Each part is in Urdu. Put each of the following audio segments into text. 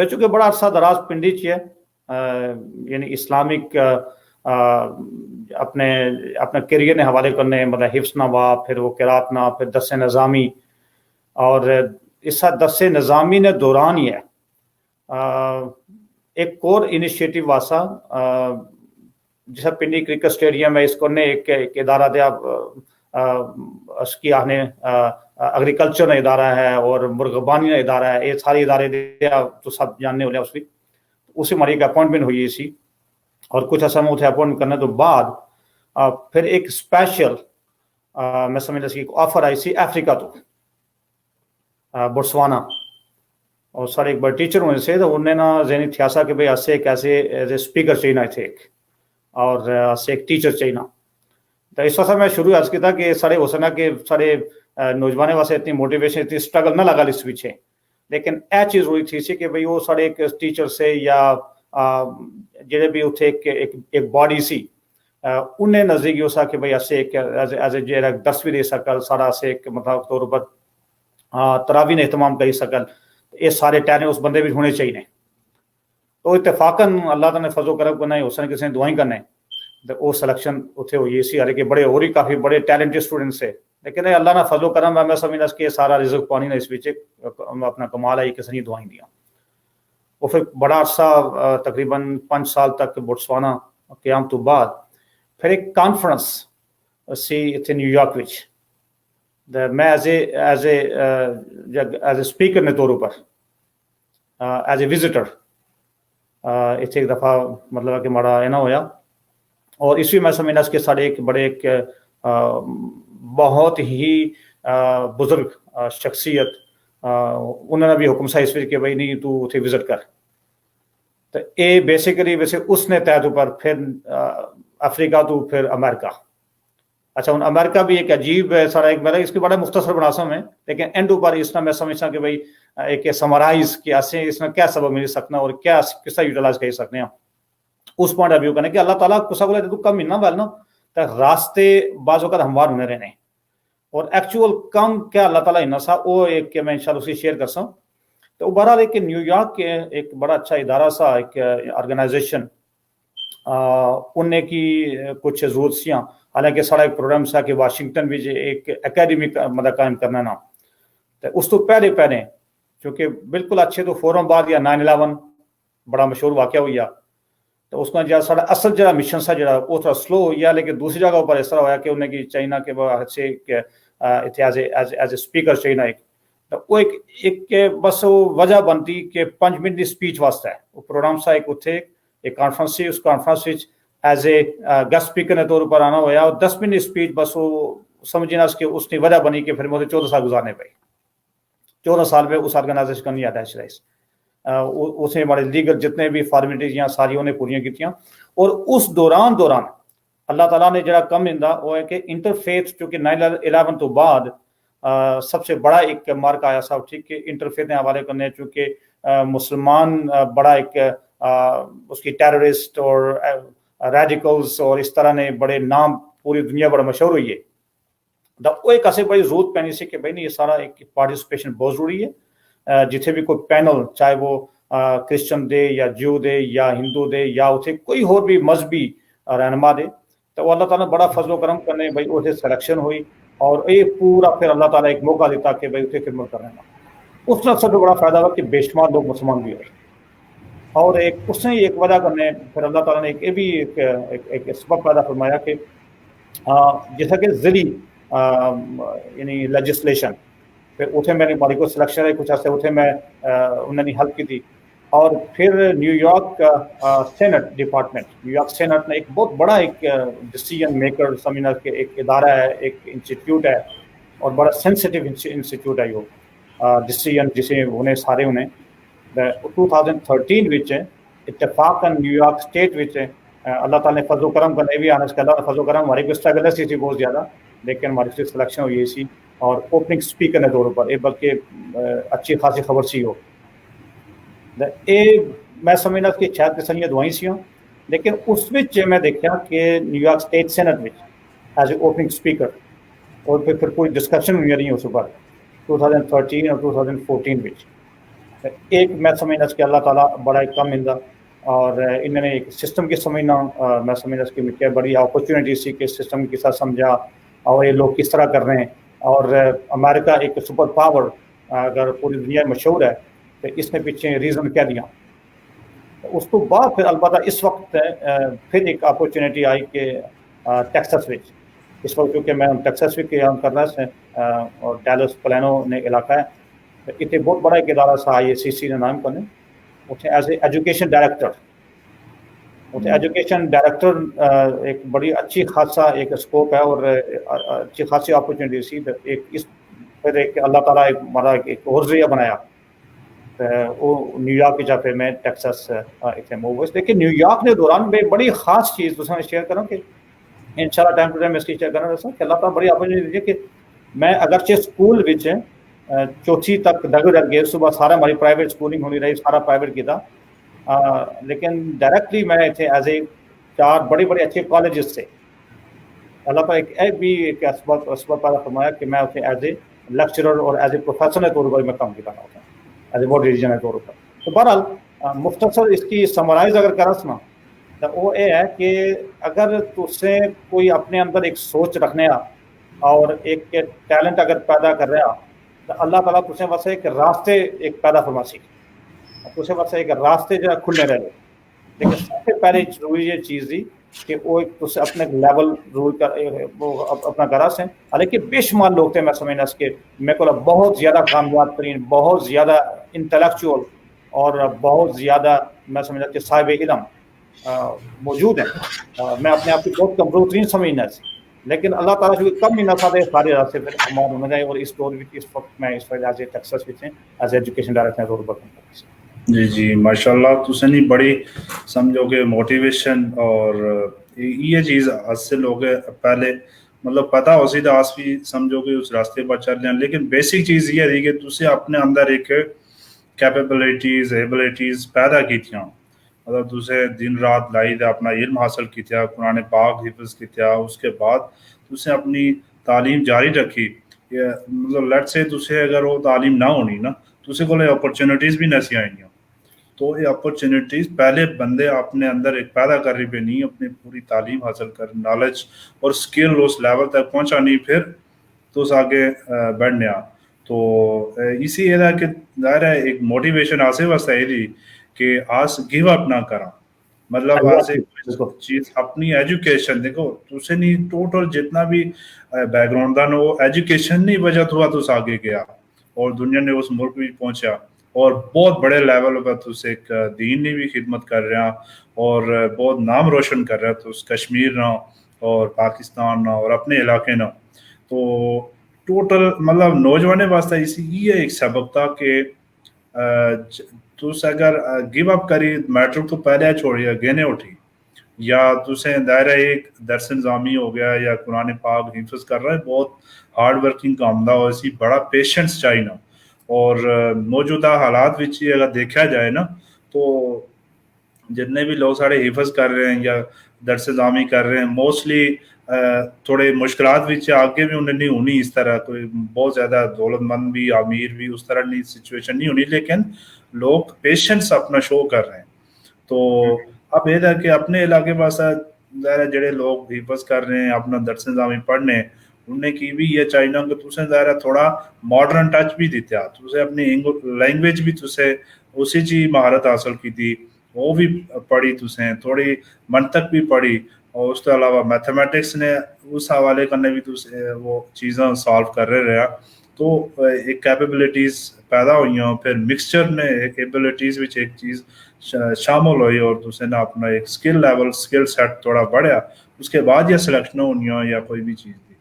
پھر چونکہ بڑا عرصہ دراز پنڈی چ ہے یعنی اسلامک اپنے کیریئر نے حوالے کرنے مطلب حفظ نوا پھر وہ قرات نہ پھر دس نظامی اور اس دس نظامی نے دوران ہی ہے ایک کور انیشیٹو واسا جیسا پنڈی کرکٹ اسٹیڈیم ہے اس کو نے ایک ادارہ دیا اس کی آنے ایگریکلچر نے ادارہ ہے اور مرغبانی نے ادارہ ہے یہ سارے ادارے دیا تو سب جاننے والے اس بھی اسی ہماری ایک اپوائنٹمنٹ ہوئی سی اور کچھ عرصہ میں اتنے اپوائنٹ کرنے تو بعد پھر ایک اسپیشل میں سمجھ سی آفر آئی سی افریقہ تو بوٹسوانا اور سارے ایک بڑے ٹیچر ہونے سے تو انہوں نے نا ذہنی تھیاسا کہ بھائی ایسے ایک ایسے ایز اے اسپیکر چاہیے تھے ایک اور ایسے ایک ٹیچر چاہیے تو اس وقت میں شروع عرض کیا کہ سارے ہو سکنا کہ سارے نوجوانوں واسطے اتنی موٹیویشن اتنی اسٹرگل نہ لگا اس پیچھے لیکن اے چیز ہوئی تھی کہ بھائی وہ سارے ایک ٹیچر سے یا جڑے بھی اتنے ایک باڈی سی انہیں نزدیک ہو سا کہ بھائی ایسے ایک ایز اے درس بھی دے سکل سارا ایسے ایک مطلب طور پر تراوی نے اہتمام کر سکل یہ سارے ٹہنے اس بندے بھی ہونے چاہیے تو اتفاقاً اللہ تعالیٰ نے فضل و کرم کرنا ہے حسن کسی نے دعائیں کرنا ہے تو وہ سلیکشن اتنے ہوئی سی ہر کہ بڑے اور ہی کافی بڑے ٹیلنٹڈ اسٹوڈنٹ سے لیکن اللہ نے فضل و کرم میں سمجھنا کہ سارا رزق پانی نے اس پیچھے اپنا کمال ہے کسی نے دعائیں دیا وہ پھر بڑا عرصہ تقریباً 5 سال تک بوٹسوانا قیام تو بعد پھر ایک کانفرنس سی اتنے نیو یارک وچ میں ایز اے اسپیکر نے طور پر ایز اے وزٹر اتنے ایک دفعہ مطلب کہ ماڑا نہ ہویا اور اس بھی میں سمجھنا کہ سارے ایک بڑے ایک بہت ہی بزرگ شخصیت انہوں نے بھی حکم سا اس کہ بھائی نہیں تو اتنے وزٹ کر تو یہ بیسیکلی ویسے اس نے طے پر پھر افریقہ تو پھر امریکہ اچھا ہوں امریکہ بھی ایک عجیب سارا ایک میرا اس کے بڑا مختصر بنا سا میں لیکن اینڈ اوپر اس میں سمجھتا کہ بھائی ایک سمرائز کہ ایسے اس میں کیا سبب مل سکنا اور کیا کس طرح یوٹیلائز کر سکتے ہیں اس پوائنٹ آف ویو کرنے کہ اللہ تعالیٰ کسا کو تو کم ملنا ویل نا تو راستے بعض اوقات ہموار ہونے رہنے اور ایکچوئل کم کیا اللہ تعالیٰ ہی سا وہ ایک میں انشاءاللہ اسی شیئر کر سا تو بہرحال ایک نیو یارک کے ایک بڑا اچھا ادارہ سا ایک آرگنائزیشن انہیں کی کچھ ضرورت سیاں حالانکہ سارا ایک پروگرام سا کہ واشنگٹن بھی ایک اکیڈمی مطلب قائم کرنا نا تو اس تو پہلے چونکہ بالکل اچھے تو فوراً بعد یا 9/11 بڑا مشہور واقعہ ہوئی تو اس کا جا سارا اصل جڑا مشن سا جڑا وہ تھوڑا سلو ہوئی لیکن دوسری جگہ پر اس طرح ہوا کہ انہیں کی چاہیے کہ وہ سے ایز اے اسپیکر چاہیے ایک تو وہ ایک بس وہ وجہ بنتی کہ 5 منٹ کی اسپیچ واسطہ ہے وہ پروگرام سا ایک اتنے ایک کانفرنس سی اس conference as a guest speaker نے طور پر آنا ہوا اور 10 منٹ اسپیچ بس وہ سمجھنا کہ اس کی وجہ بنی کہ پھر مجھے 14 سال گزارنے پڑے 14 سال میں اس آرگنائزیشن کا نہیں اٹیچ رہی اس نے ہمارے لیگل جتنے بھی فارمیلٹیز ہیں ساری انہیں پوریاں کی اور اس دوران اللہ تعالیٰ نے جڑا کم اندا وہ ہے کہ انٹرفیتھ چونکہ 9/11 تو بعد سب سے بڑا ایک مارک آیا صاحب ٹھیک کہ انٹرفیتھ نے حوالے کرنے چونکہ مسلمان بڑا ایک اس کی ٹیررسٹ اور ریڈیکلز اور اس طرح نے بڑے نام پوری دنیا بڑا مشہور ہوئی ہے وہ ایک ایسے بڑی ضرورت پینی سی کہ بھائی نہیں یہ سارا ایک پارٹیسپیشن بہت ضروری ہے جتنے بھی کوئی پینل چاہے وہ کرسچن دے یا جیو دے یا ہندو دے یا اتنے کوئی اور بھی مذہبی رہنما دے تو وہ اللہ تعالیٰ نے بڑا فضل و کرم کرنے بھائی اسے سلیکشن ہوئی اور یہ پورا پھر اللہ تعالیٰ ایک موقع دیتا کہ بھائی اسے خدمت کرنے کا اس میں سب سے بڑا فائدہ ہوا کہ بے شمار لوگ مسلمان بھی ہوئے اور ایک اس نے ایک وجہ کرنے پھر اللہ تعالیٰ نے یہ بھی ایک سبب پیدا فرمایا کہ جیسا کہ ذری یعنی لیجسلیشن پھر اتنے میں نے ہماری کو سلیکشن ہے کچھ عرصے اتنے میں انہوں نے ہیلپ کی تھی اور پھر New York Senate department New York Senate نے ایک بہت بڑا ایک ڈسیزن میکر سمجھنا کہ ایک ادارہ ہے ایک انسٹیٹیوٹ ہے اور بڑا سینسٹیو انسٹیٹیوٹ ہے یہ ڈسیزن جسے انہیں سارے انہیں 2013 اتفاقاً نیو یارک اسٹیٹ اللہ تعالیٰ نے فضل و کرم کرنے بھی آنا کہ اللہ نے فضل و کرم ہماری کو اسٹرگل ایسی تھی بہت زیادہ لیکن ہماری سے سلیکشن ہوئی سی اور اوپننگ اسپیکر نے طور پر بلکہ اچھی خاصی خبر سی ہو میں سمجھنا کہ شاید کسانیاں دعائیں سی ہوں لیکن اس میں دیکھا کہ نیو یارک اسٹیٹ سینٹ میں ایز اے اوپننگ اسپیکر اور پھر کوئی ڈسکشن ہوئی نہیں اس پر 2013 اور 2014 ایک میں سمجھنا کہ اللہ تعالیٰ بڑا ایک کم اندا اور انہوں نے ایک سسٹم کی سمجھنا میں سمجھنا کہ مجھے بڑی اپرچونیٹی سی کہ سسٹم کے ساتھ سمجھا اور یہ لوگ کس طرح کر رہے ہیں. اور امریکہ ایک سپر پاور اگر پوری دنیا میں مشہور ہے تو اس نے پیچھے ریزن کیا دیا. اس کو بعد پھر البتہ اس وقت پھر ایک اپرچونیٹی آئی کہ ٹیکسس میں اس وقت کیونکہ میں ٹیکسس بھی کام کر رہا ہے اور ڈیلس پلانو نے علاقہ ہے اتنے بہت بڑا ایک ادارہ سا IACC نے نام کرنے اتنے ایز اے ایجوکیشن ڈائریکٹر اتنے ایجوکیشن ڈائریکٹر ایک بڑی اچھی خاصا ایک اسکوپ ہے اور اچھی خاصی اپرچونیٹی سی ایک اس پھر ایک اللہ تعالیٰ ایک ہمارا ایک اور ذریعہ بنایا وہ نیو یارک کی جگہ میں ٹیکسس اتنے موو ہوئے. لیکن نیو یارک نے دوران میں بڑی خاص چیز دوسرا شیئر کروں کہ انشاءاللہ ٹائم ٹو ٹائم اس کی شیئر کرنا رہتا کہ اللہ تعالیٰ بڑی اپرچونیٹی دیجیے کہ میں اگرچہ اسکول بچ چوتھی تک ڈر گئے صبح سارا ہماری پرائیویٹ اسکولنگ ہونی رہی سارا پرائیویٹ کی تھا لیکن ڈائریکٹلی میں اتنے ایز اے 4 بڑے بڑے اچھے کالجز سے اللہ تعالیٰ ایک بھی ایک اسباب پیدا فرمایا کہ میں اتنے ایز اے لیکچرر اور ایز اے پروفیسر کے طور پر میں کام کیا ہوتا ہوں ایز اے ورلڈ ریلیجن کے طور پر. تو بہرحال مختصر اس کی سمرائز اگر کرا سنا تو وہ یہ ہے کہ اگر تُسے کوئی اپنے اندر ایک سوچ رکھنے اور ایک ٹیلنٹ اگر پیدا کر رہا تو اللہ تعالیٰ تُسے واسطے ایک راستے ایک پیدا فرما سی تُسے واسطے ایک راستے جو کھلنے رہے. لیکن سب سے پہلے ضروری یہ چیز تھی کہ وہ تُسے اپنے لیول رول کر وہ اپنا کرا سے. حالانکہ بے شمار لوگ تھے میں سمجھنا اس کے میرے کو بہت زیادہ کامیاب ترین بہت زیادہ انٹلیکچوئل اور بہت زیادہ میں سمجھنا کہ صاحب علم موجود ہیں. میں اپنے آپ کو بہت کمزور ترین سمجھنا ہے لیکن اللہ تعالیٰ سے کم ہی نہ تھا سارے راستے پھر ہمارے ہونا چاہیے. اور اس دور میں اس وقت میں اس وقت ایز اے ٹیکسس بھی ایز ایجوکیشن ڈائریکٹر طور پر جی جی ماشاء اللہ تو نہیں بڑی سمجھو کہ موٹیویشن اور یہ چیز حاصل ہو گئے پہلے مطلب پتہ ہو سی تو آس بھی سمجھو کہ اس راستے پر چل جائیں. لیکن بیسک چیز یہ رہی کہ تُسے اپنے اندر ایک کیپیبلٹیز ایبلٹیز پیدا کی تھیں مطلب تُسے دن رات لائی تھا اپنا علم حاصل کی تھا قرآن پاک حفظ کی تھا. اس کے بعد تُسے اپنی تعلیم جاری رکھی مطلب لیٹ سے تُسے اگر وہ تعلیم نہ ہونی نا تُسے کو اپرچونیٹیز بھی نہ سی آئیں. تو یہ اپرچونیٹیز پہلے بندے اپنے اندر ایک پیدا کر رہی پہ نہیں اپنی پوری تعلیم حاصل کر نالج اور اسکل اس لیول تک پہنچا نہیں پھر تو اس آگے بڑھنے تو اسی یہ کہ ظاہر ہے ایک موٹیویشن آسے واسطہ یہ تھی کہ آس گیو اپ نہ کرا مطلب آسے چیز اپنی ایجوکیشن دیکھو تُسے نہیں ٹوٹل جتنا بھی بیک گراؤنڈ تھا نا وہ ایجوکیشن نہیں وجہ ہوا تو اس آگے گیا اور دنیا نے اس ملک بھی پہنچا اور بہت بڑے لیول پر تو ایک دین نے بھی خدمت کر رہا اور بہت نام روشن کر رہا تو اس کشمیر نہ اور پاکستان نہ اور اپنے علاقے نہ تو ٹوٹل مطلب نوجوان واسطہ اسی یہ ایک سبق تھا کہ تُس اگر گیو اپ کری میٹرک تو پہلے چھوڑی گہنے اٹھی یا تُسے دائرہ ایک درس نظامی ہو گیا یا قرآن پاک حفظ کر رہا ہے بہت ہارڈ ورکنگ کام تھا اور اسی بڑا پیشنس چاہیے نا. اور موجودہ حالات اگر دیکھا جائے نا تو جتنے بھی لوگ سارے حفظ کر رہے ہیں یا درس نظامی کر رہے ہیں موسٹلی تھوڑے مشکلات آگے بھی انہیں نہیں ہونی اس طرح کوئی بہت زیادہ دولت مند بھی امیر بھی اس طرح نہیں سچویشن نہیں ہونی لیکن لوگ پیشنس اپنا شو کر رہے ہیں. تو اب یہ ہے کہ اپنے علاقے پاس ظاہر جڑے لوگ حفظ کر رہے ہیں اپنا درس نظامی پڑھنے انہیں کی بھی یہ چاہیے کہ تُسے ظاہر تھوڑا ماڈرن ٹچ بھی دیتا تُسے اپنی لینگویج بھی تُسے اسی چیز مہارت حاصل کی تھی وہ بھی پڑھی تُسے تھوڑی منطق بھی پڑھی اور اس کے علاوہ میتھمیٹکس نے اس حوالے کرنے بھی تُسے وہ چیزیں سالو کر رہے رہا تو ایک کیپیبلٹیز پیدا ہوئی ہیں پھر مکسچر نے ایک ایبلٹیز وچ ایک چیز شامل ہوئی اور تُسے نہ اپنا ایک اسکل لیول اسکل سیٹ تھوڑا بڑھیا اس کے بعد یہ سلیکشن ہونی یا کوئی بھی چیز تھی.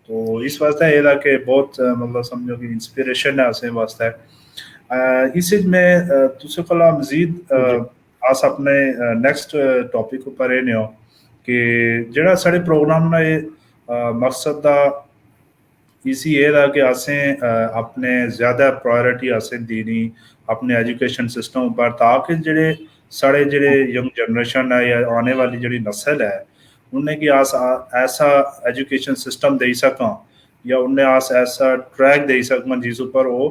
تو اس واسطے یہ تھا کہ بہت مطلب سمجھو کہ انسپریشن ہے اسے واسطے اس میں تُسے کلا مزید آس اپنے نیکسٹ ٹاپک اوپر یہ نہیں ہو کہ جڑا سارے پروگرام نا یہ مقصد دا اسی یہ تھا کہ اسیں اپنے زیادہ پرائرٹی اسیں دینی اپنے ایجوکیشن سسٹم پر تاکہ جڑے سارے جڑے ینگ جنریشن ہے یا آنے والی جڑی نسل ہے انہیں کی آس ایسا ایجوکیشن سسٹم دے سکاں یا انہیں آس ایسا ٹریک دے سکاں جس پر وہ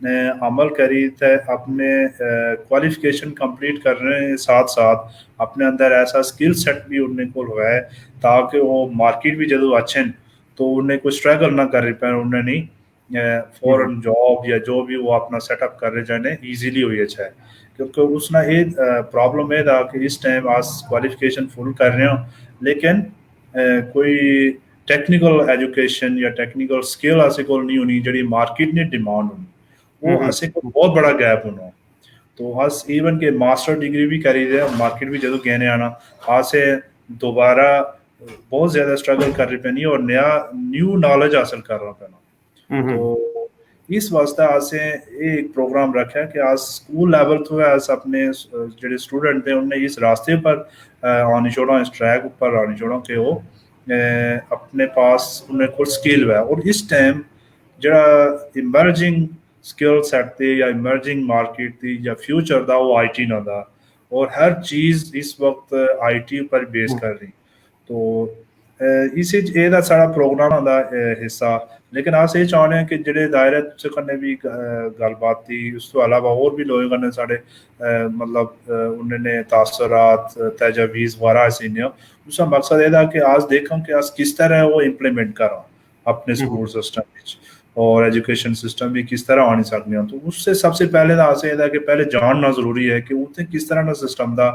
نے عمل کری تے اپنے کوالیفکیشن کمپلیٹ کرنے ساتھ ساتھ اپنے اندر ایسا اسکل سیٹ بھی انہیں کو ہوا ہے تاکہ وہ مارکیٹ بھی جدو اچھے تو انہیں کوئی اسٹرگل نہ کر رہی پہ انہیں نہیں فوراً جاب یا جو بھی وہ اپنا سیٹ اپ کر رہے جانے ایزیلی ہوئی اچھا ہے کیونکہ اس نے یہ پرابلم یہ تھا کہ اس ٹائم آج کوالیفکیشن فل کر رہے ہوں لیکن کوئی ٹیکنیکل ایجوکیشن یا ٹیکنیکل اسکل ایسے کو نہیں ہونی جڑی مارکیٹ نے ڈیمانڈ ہونی وہ ایسے کو بہت بڑا گیپ ہونا تو آج ایون کہ ماسٹر ڈگری بھی کری دے مارکیٹ بھی جدو کہنے آنا آج سے دوبارہ بہت زیادہ اسٹرگل کر رہی پینی اور نیو نالج حاصل کر رہا پینا تو اس واسطے آج سے ایک پروگرام رکھا ہے کہ آج اسکول لیول تو آج اپنے جڑے اسٹوڈنٹ تھے انہیں اس راستے پر آنی چھوڑا اس ٹریک پر آنی چھوڑا کہ وہ اپنے پاس انہیں کچھ اسکل ہے اور اس ٹائم جڑا ایمرجنگ اسکل سیٹ تھی یا ایمرجنگ مارکیٹ تھی یا فیوچر تھا وہ آئی ٹی نہ تھا اور ہر چیز اس وقت آئی ٹی پر بیس کر رہی تو اسی یہ سارا پروگرام کا حصہ لیکن آس یہ چاہتے ہیں کہ جڑے دائرے سے کرنے بھی گل بات تھی اس تو علاوہ اور بھی لوگ کرنے سارے مطلب انہوں نے تاثرات تجاویز وغیرہ ایسے نہیں اس کا مقصد یہ تھا کہ آج دیکھوں کہ آج کس طرح وہ امپلیمنٹ کروں اپنے اسکول سسٹم اور ایجوکیشن سسٹم بھی کس طرح آنی سکتی ہیں تو اس سے سب سے پہلے تو یہ تھا کہ پہلے جاننا ضروری ہے کہ اتنے کس طرح کا سسٹم تھا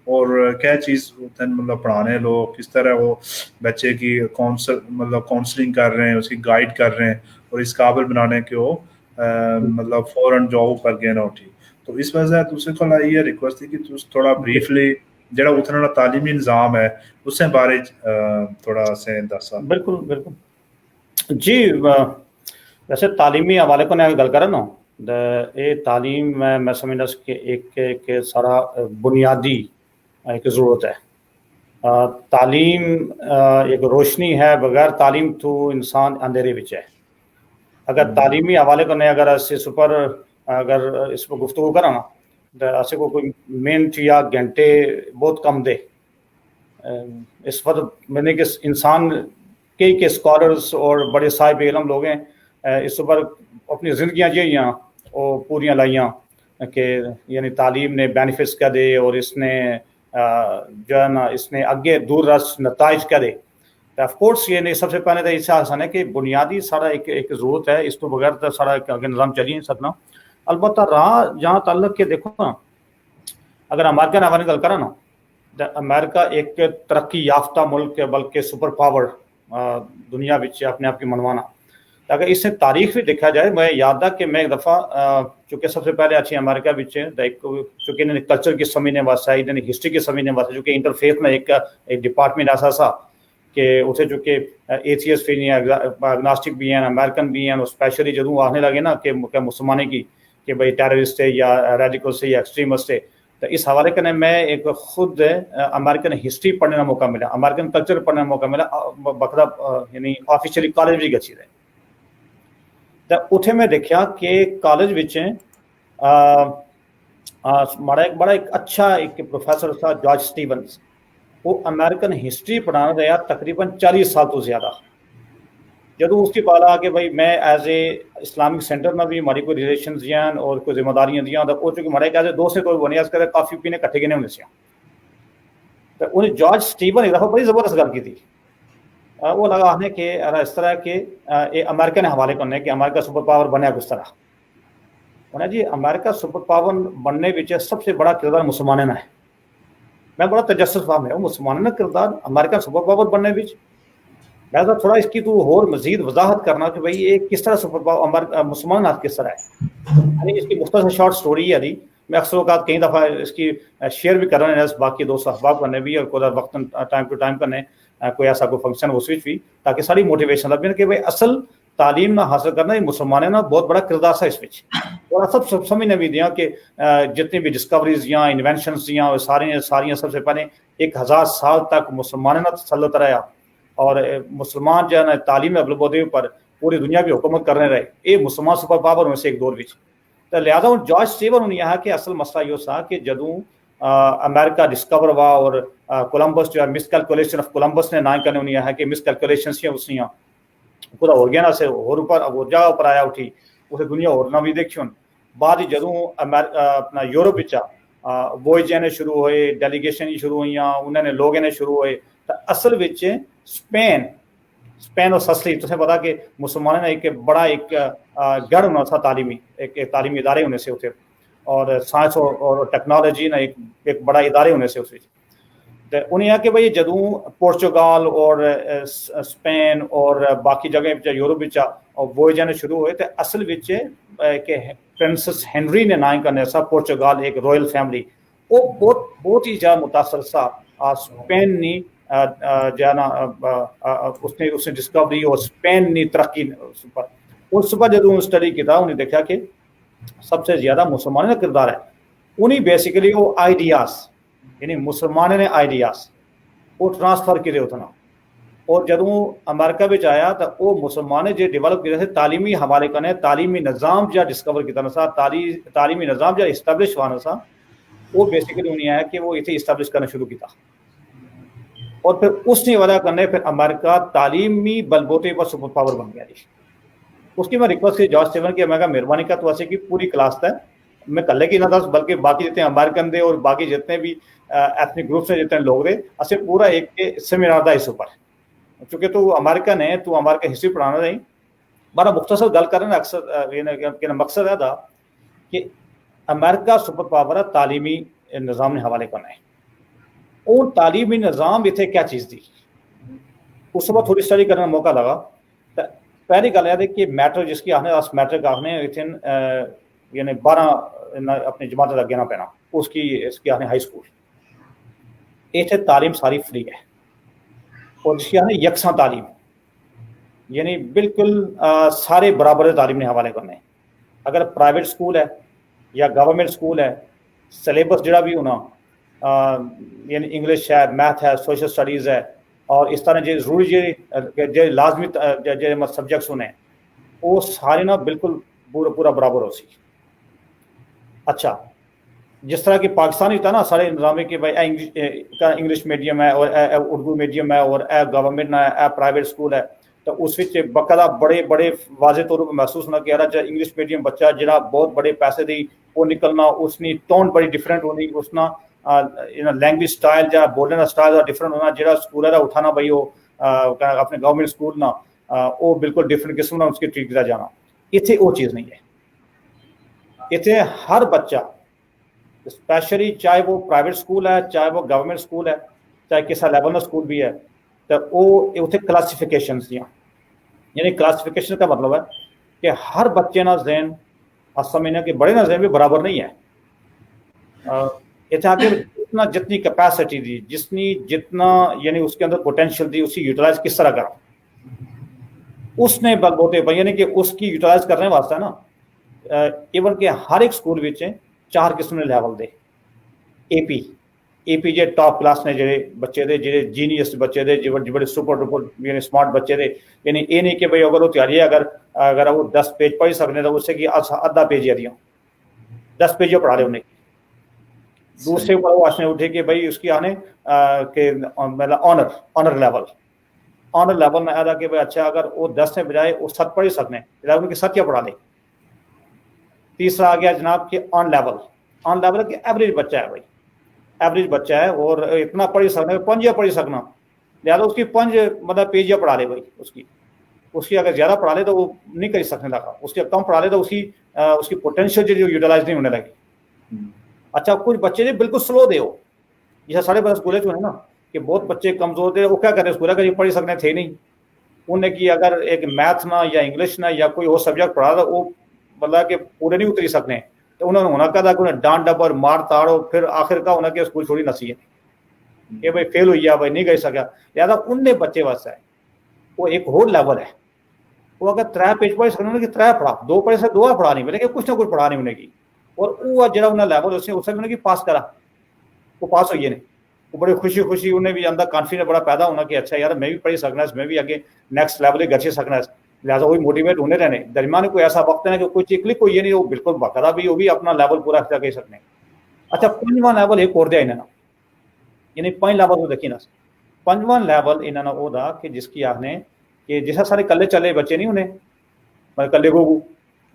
اور کیا چیز مطلب پڑھانے لوگ کس طرح وہ بچے کی مطلب کاؤنسلنگ کر رہے ہیں اس کی گائیڈ کر رہے ہیں اور اس قابل بنانے کے وہ مطلب فوراً جاب پر گئے نہ اٹھی تو اس وجہ سے دوسرے کو یہ ریکویسٹ تھی کہ تھوڑا بریفلی جڑا اتنا تعلیمی نظام ہے اس سے بارے تھوڑا سے دسا بالکل بالکل جی ویسے تعلیمی حوالے کو میں گل کرا نا یہ تعلیم میں سمجھنا کہ ایک سارا بنیادی ایک ضرورت ہے تعلیم ایک روشنی ہے بغیر تعلیم تو انسان اندھیرے وچ ہے اگر تعلیمی حوالے کو نہیں اگر اس پر اگر اس پر گفتگو کرا نا تو ایسے کو کوئی منٹ یا گھنٹے بہت کم دے اس پر میں نے کہ انسان کئی اسکالرس اور بڑے صاحب علم لوگ ہیں اس پر اپنی زندگیاں جیاں وہ پوریاں لائیاں کہ یعنی تعلیم نے بینیفٹس کیا دے اور اس نے جو ہے نا اس نے آگے دور رس نتائج کیا دے آف کورس یہ نہیں سب سے پہلے تو اس آسان ہے کہ بنیادی سارا ایک ضرورت ہے اس تو بغیر تو سارا آگے نظام چلی نہیں سکنا البتہ راہ جہاں تعلق کے دیکھو نا اگر امریکہ نے حوالے گل کرا نا تو امریکہ ایک ترقی یافتہ ملک ہے بلکہ سپر پاور دنیا بچ اپنے آپ کی منوانا اگر اس سے تاریخ بھی دیکھا جائے میں یاد ہے کہ میں ایک دفعہ چونکہ سب سے پہلے اچھی امریکہ چونکہ انہوں نے کلچر کی سمجھنے واسطے انہوں نے ہسٹری کی سمجھنے واسطے چونکہ انٹرفیتھ میں ایک ڈپارٹمنٹ ایسا سا کہ اسے چونکہ ایتھیسٹ بھی ہیں اگناسٹک بھی ہیں امریکن بھی ہیں اسپیشلی جدوں آنے لگے نا کہ مسلمانے کی کہ بھائی ٹیررسٹ ہے یا ریڈیکل سے یا ایکسٹریمسٹ ہے تو اس حوالے کرنے میں ایک خود امریکن ہسٹری پڑھنے کا موقع ملا امریکن کلچر پڑھنے کا موقع ملا بخدا یعنی آفیشلی کالج بھی گچھی رہے تو اتنے میں دیکھا کہ کالج بڑا ایک اچھا ایک پروفیسر تھا جارج سٹیونز وہ امریکن ہسٹری پڑھانا رہا تقریباً 40 سال تو زیادہ جدو اس کی بالا کہ بھائی میں ایز اے اسلامک سینٹر میں بھی ہماری کوئی ریلیشنز ہیں اور کوئی ذمہ داریاں دیا وہ چونکہ ہمارے ایز اے دوست سے کوئی بنے کرے کافی پینے کٹھے گنے ہونے سے تو انہیں جارج سٹیون ایک دفعہ بڑی زبردست گل کی تھی وہ لگا آنے کہ اس طرح کہ امریکہ نے حوالے کرنے کہ امریکہ سپر پاور بنیا کس طرح انہیں جی امریکہ سپر پاور بننے بچ سب سے بڑا کردار مسلمانوں نے ہے میں بڑا تجسس فہم ہے وہ مسلمانوں نے کردار امریکہ سپر پاور بننے بچ لہٰذا تھوڑا اس کی تو اور مزید وضاحت کرنا کہ بھائی یہ کس طرح سپر پاور مسلمان ہاتھ کس طرح ہے یعنی اس کی مختصر شارٹ سٹوری ہے میں اکثر اوقات کئی دفعہ اس کی شیئر بھی کر رہے ہیں باقی دوست احباب کرنے بھی اور کوئی وقت ٹائم ٹو ٹائم کرنے کوئی ایسا کوئی فنکشن اس بھی تاکہ ساری موٹیویشن لگے کہ بھائی اصل تعلیم نہ حاصل کرنا یہ مسلمانوں نے بہت بڑا کردار تھا اس وچ اور سب سمجھنے بھی دیا کہ جتنی بھی ڈسکوریز یا انوینشنز یا ساری سب سے پہلے 1000 سال تک مسلمانوں نے تسلط رہا اور مسلمان جو ہے نا تعلیم اغلبودی پر پوری دنیا کی حکومت کرنے رہے یہ مسلمان سپر پاور میں سے ایک دور وچ تو لہٰذا جارج سٹیون نے یہ کہ اصل مسئلہ یہ تھا کہ جدوں امریکہ ڈسکور ہوا اور کولمبس جو ہے مس کیلکولیشن آف کولمبس نے نہ کرنے انہیں یہ کہ مس کیلکولیشن سے اس پورا ہو گیا نا سے اور اوپر وہ جگہ پر آیا اٹھی اسے دنیا اور نہ بھی دیکھی ہوں بعد جدوں اپنا یورپ وچ وویجیں نے شروع ہوئے ڈیلیگیشن شروع ہوئیاں انہوں نے لوگ نے شروع ہوئے تو اصل وچ اسپین اور سسلی تمہیں پتا کہ مسلمانوں نے ایک بڑا ایک گڑھ ہونا تھا تعلیمی ایک تعلیمی ادارے ہونے سے اتنے اور سائنس اور ٹیکنالوجی نے ایک بڑا ادارے ہونے سے اس تو انہیں ہے کہ بھائی جدوں پورچوگال اور اسپین اور باقی جگہ یورپ اور وویجیں نے شروع ہوئے تو اصل وچ کہ پرنسس ہنری نے نام کرنے سا پورچوگال ایک رائل فیملی وہ بہت ہی زیادہ متاثر سا اسپین نے اس نے ڈسکوری اور اسپین نے ترقی اس پر جدوں اسٹڈی کیا انہیں دیکھا کہ سب سے زیادہ مسلمانوں کا کردار ہے انہیں بیسیکلی وہ آئیڈیاز یعنی مسلمانوں نے آئیڈیاز وہ ٹرانسفر کیے اتنا اور جدوں امریکہ میں آیا تو وہ مسلمان جو ڈیولپ کیے تھے تعلیمی حوالے کرنے تعلیمی نظام جو ڈسکور کیا سا تعلیمی نظام جو اسٹیبلش ہوا سا وہ بیسیکلی انہیں آیا کہ وہ اتنے اسٹیبلش کرنا شروع کیا اور پھر اس نے وجہ کرنے پھر امریکہ تعلیمی بلبوتے پر سپر پاور بن گیا جی اس کی میں ریکویسٹ کی جارج سیون کی میں مہربانی کا تو ایسے کی پوری کلاس تھا میں کلے کی نہ تھا بلکہ باقی جتنے امریکن دے اور باقی جتنے بھی ایتھنک گروپس ہیں جتنے لوگ رہے اسے پورا ایک سیمینار تھا اس اوپر چونکہ تو امریکن ہے تو امریکہ ہسٹری پڑھانا نہیں بڑا مختصر گل کرنا اکثر مقصد ہے تھا کہ امریکہ سپر پاور ہے تعلیمی نظام نے حوالے کرنا ہے اور تعلیمی نظام اتنے کیا چیز تھی اس وقت تھوڑی اسٹڈی کرنے کا موقع لگا پہلی گل یہ کہ میٹرک جس کی آخنے میٹرک آخنے یعنی 12 اپنی جماعت لگے نہ پینا اس کی آخنے ہائی اسکول اتنے تعلیم ساری فری ہے اور جس کی آخنے یکساں تعلیم یعنی بالکل سارے برابر تعلیم نے حوالے کرنے اگر پرائیویٹ اسکول ہے یا گورنمنٹ اسکول ہے سلیبس جڑا بھی ہونا یعنی انگلش ہے میتھ ہے سوشل اسٹڈیز ہے اور اس طرح جو ضروری جو لازمی سبجیکٹس ہونے وہ سارے نا بالکل پورا برابر ہو سی اچھا جس طرح کہ پاکستان ہی تھا نا سارے نظام کہ بھائی انگلش میڈیم ہے اور اردو میڈیم ہے اور گورنمنٹ ہے پرائیویٹ اسکول ہے تو اس باقاعدہ بڑے واضح طور پر محسوس ہونا کہ یار انگلش میڈیم بچہ جہاں بہت بڑے پیسے دی وہ نکلنا اس کی ٹون بڑی ڈفرینٹ ہونی اس نا لینگویج سٹائل یا بولنے کا سٹائل ڈفرینٹ ہونا جہاں اسکول ہے اٹھانا بھائی وہ اپنے گورنمنٹ اسکول نا وہ بالکل ڈفرینٹ قسم کا اس کی ٹریٹ کیا جانا اتنے وہ چیز نہیں ہے اتنے ہر بچہ اسپیشلی چاہے وہ پرائیویٹ اسکول ہے چاہے وہ گورنمنٹ اسکول ہے چاہے کسی لیول کا اسکول بھی ہے تو وہ اتنے کلاسیفیکیشنس دیا یعنی کلاسیفیکیشن کا مطلب ہے کہ ہر بچے نا ذہن سمجھنا کہ بڑے نا ذہن بھی برابر نہیں ہے اتنا جتنی کیپیسٹی دی جتنا یعنی اس کے اندر پوٹینشیل دی اسی یوٹیلائز کس طرح کرا اس نے بلبوتے پہ یعنی کہ اس کی یوٹیلائز کرنے واسطے نا ایون کہ ہر ایک اسکول میں 4 قسم کے level they a P J top class نے جڑے بچے دے جڑے جینیس بچے دے بڑے سپر ڈپر یعنی اسمارٹ بچے دے یعنی یہ نہیں کہ بھائی اگر وہ تیاری ہے اگر وہ 10 پیج پڑھ سکتے تو اس سے کہ آدھا پیج یا دیا 10 پیج پڑھا رہے انہیں دوسرے اوپر وہ آشنے اٹھے کہ بھائی اس کی آنے کہ مطلب آنر لیول میں آیا کہ بھائی اچھا اگر وہ 10 سے بجائے وہ 7 پڑھ سکنے بجائے ان کے 7 کیا پڑھا لے تیسرا آ گیا جناب کہ آن لیول کہ ایوریج بچہ ہے بھائی ایوریج بچہ ہے اور اتنا پڑھ سکنا 5 یا پڑھ سکنا لہٰذا اس کی 5 مطلب پیج یا پڑھا لے بھائی اس کی اگر زیادہ پڑھا لے تو وہ نہیں کر سکنے لگا اس کے کم پڑھا لے تو اس کی پوٹینشیل جو یوٹیلائز نہیں ہونے لگی اچھا کچھ بچے جو بالکل سلو دے ہو جیسا سارے بس اسکولے ہونے نا کہ بہت بچے کمزور تھے وہ کیا کرے اسکول کا پڑھ سکنے تھے نہیں انہیں کہ اگر ایک میتھ نہ یا انگلش نہ یا کوئی اور سبجیکٹ پڑھا تھا وہ مطلب کہ پورے نہیں اتری سکنے تو انہوں نے ہونا کہا تھا کہ انہیں ڈانٹ ڈبر مار تاڑو پھر آخر کا ہونا کہ اسکول چھوڑی نسی ہے کہ بھائی فیل ہوئی ہے بھائی نہیں گئی سکا لہٰذا ان نے بچے واسطے وہ ایک اور لیول ہے وہ اگر 3 پیج پڑھ سکتے کہ 3 پڑھا 2 پڑھے سے 2 پڑھا نہیں ملے کہ کچھ نہ کچھ پڑھا نہیں انہیں کی اور وہ جڑا انہیں لیول اسے انہیں کی پاس کرا وہ پاس ہوئی نہیں وہ بڑی خوشی انہیں بھی اندر کانفیڈنس بڑا پیدا ہونا کہ اچھا یار میں بھی پڑھی سکنا میں بھی آگے نیکسٹ لیول گچے سکنا لہٰذا وہی موٹیویٹ ہونے رہنے درمیان میں کوئی ایسا وقت ہے کہ کوئی چیز کلک ہوئی ہے نہیں وہ بالکل باقاعدہ بھی وہ بھی اپنا لیول پورا کر سکتے ہیں اچھا 5واں لیول ایک اور دیا انہوں نے یعنی 5 لیول وہ دیکھی نا 5واں لیول انہوں نے وہ دا کہ جس کی آخنے کہ جیسا سارے کلے چلے بچے نہیں انہیں کلے گوگو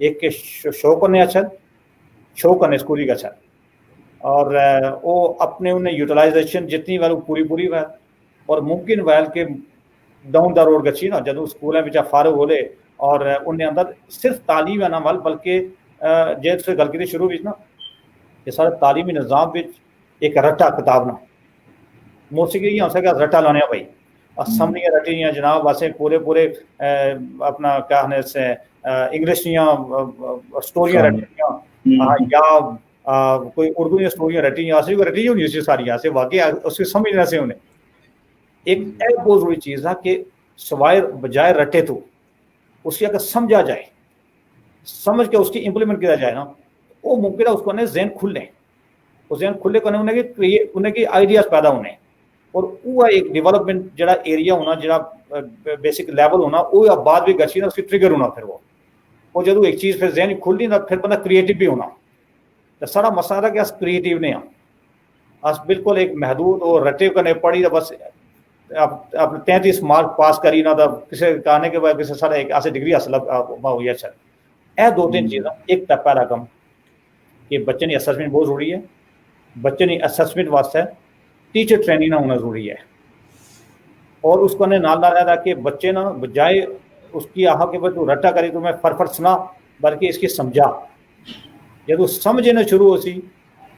ایک کے شو کرنے اچھا شو کرنے اسکولی کا اچھا اور وہ اپنے انہیں یوٹیلائزیشن جتنی ویل پوری ویل اور ممکن ویل کے ڈاؤن دا روڈ گچھی نا جدو اسکولیں بچا فارغ ہو لے اور انہیں اندر صرف تعلیم ہے نا وال بلکہ جیسے سے گل کی شروع بھی نا کہ سارے تعلیمی نظام ایک رٹا کتاب نا موسیقی یہ ہو سکتا رٹا لانے بھائی اسمبلیاں رٹی ہیں جناب ویسے پورے اپنا کیا ہے سے انگلش اسٹوریاں رٹی ہیں یا کوئی اردو کی اسٹوریاں رٹی ہیں ایسی رٹی ہونی سی ساری ایسے واقعی اس کی سمجھنے سے انہیں ایک بہت ضروری چیز ہے کہ سوائے بجائے رٹے تو اس کی اگر سمجھا جائے سمجھ کے اس کی امپلیمنٹ کیا جائے نا وہ ممکن ہے اس کو ذہن کھلے وہ ذہن کھلے کرنے انہیں کی آئیڈیاز پیدا ہونے اور وہ ایک ڈیولپمنٹ جڑا ایریا ہونا جڑا بیسک لیول ہونا وہ بعد بھی گچھی نا اس کی ٹریگر ہونا پھر وہ جدو ایک چیز پھر ذہن کھل نہیں پھر بندہ کریٹو بھی ہونا تو سارا مسئلہ تھا کہ اس کریٹو نے بالکل ایک محدود اور رٹے کرنے پڑھی بس آپ 33 مارک پاس کری نہ کسی کہنے کے بعد کسی سارا ایک ایسے ڈگری حاصل ہوئی اچھا یہ 2-3 چیزیں ایک پہلا کم کہ بچے نے اسسمنٹ بہت ضروری ہے بچے نے اسسمنٹ واسطے ٹیچر ٹریننگ ہونا ضروری ہے اور اس کو نے نال رہا کہ بچے نا بجائے اس کی آہا کہ بھائی تو رٹا کری تو میں فر سنا بلکہ اس کی سمجھا جدو سمجھنا شروع ہو سی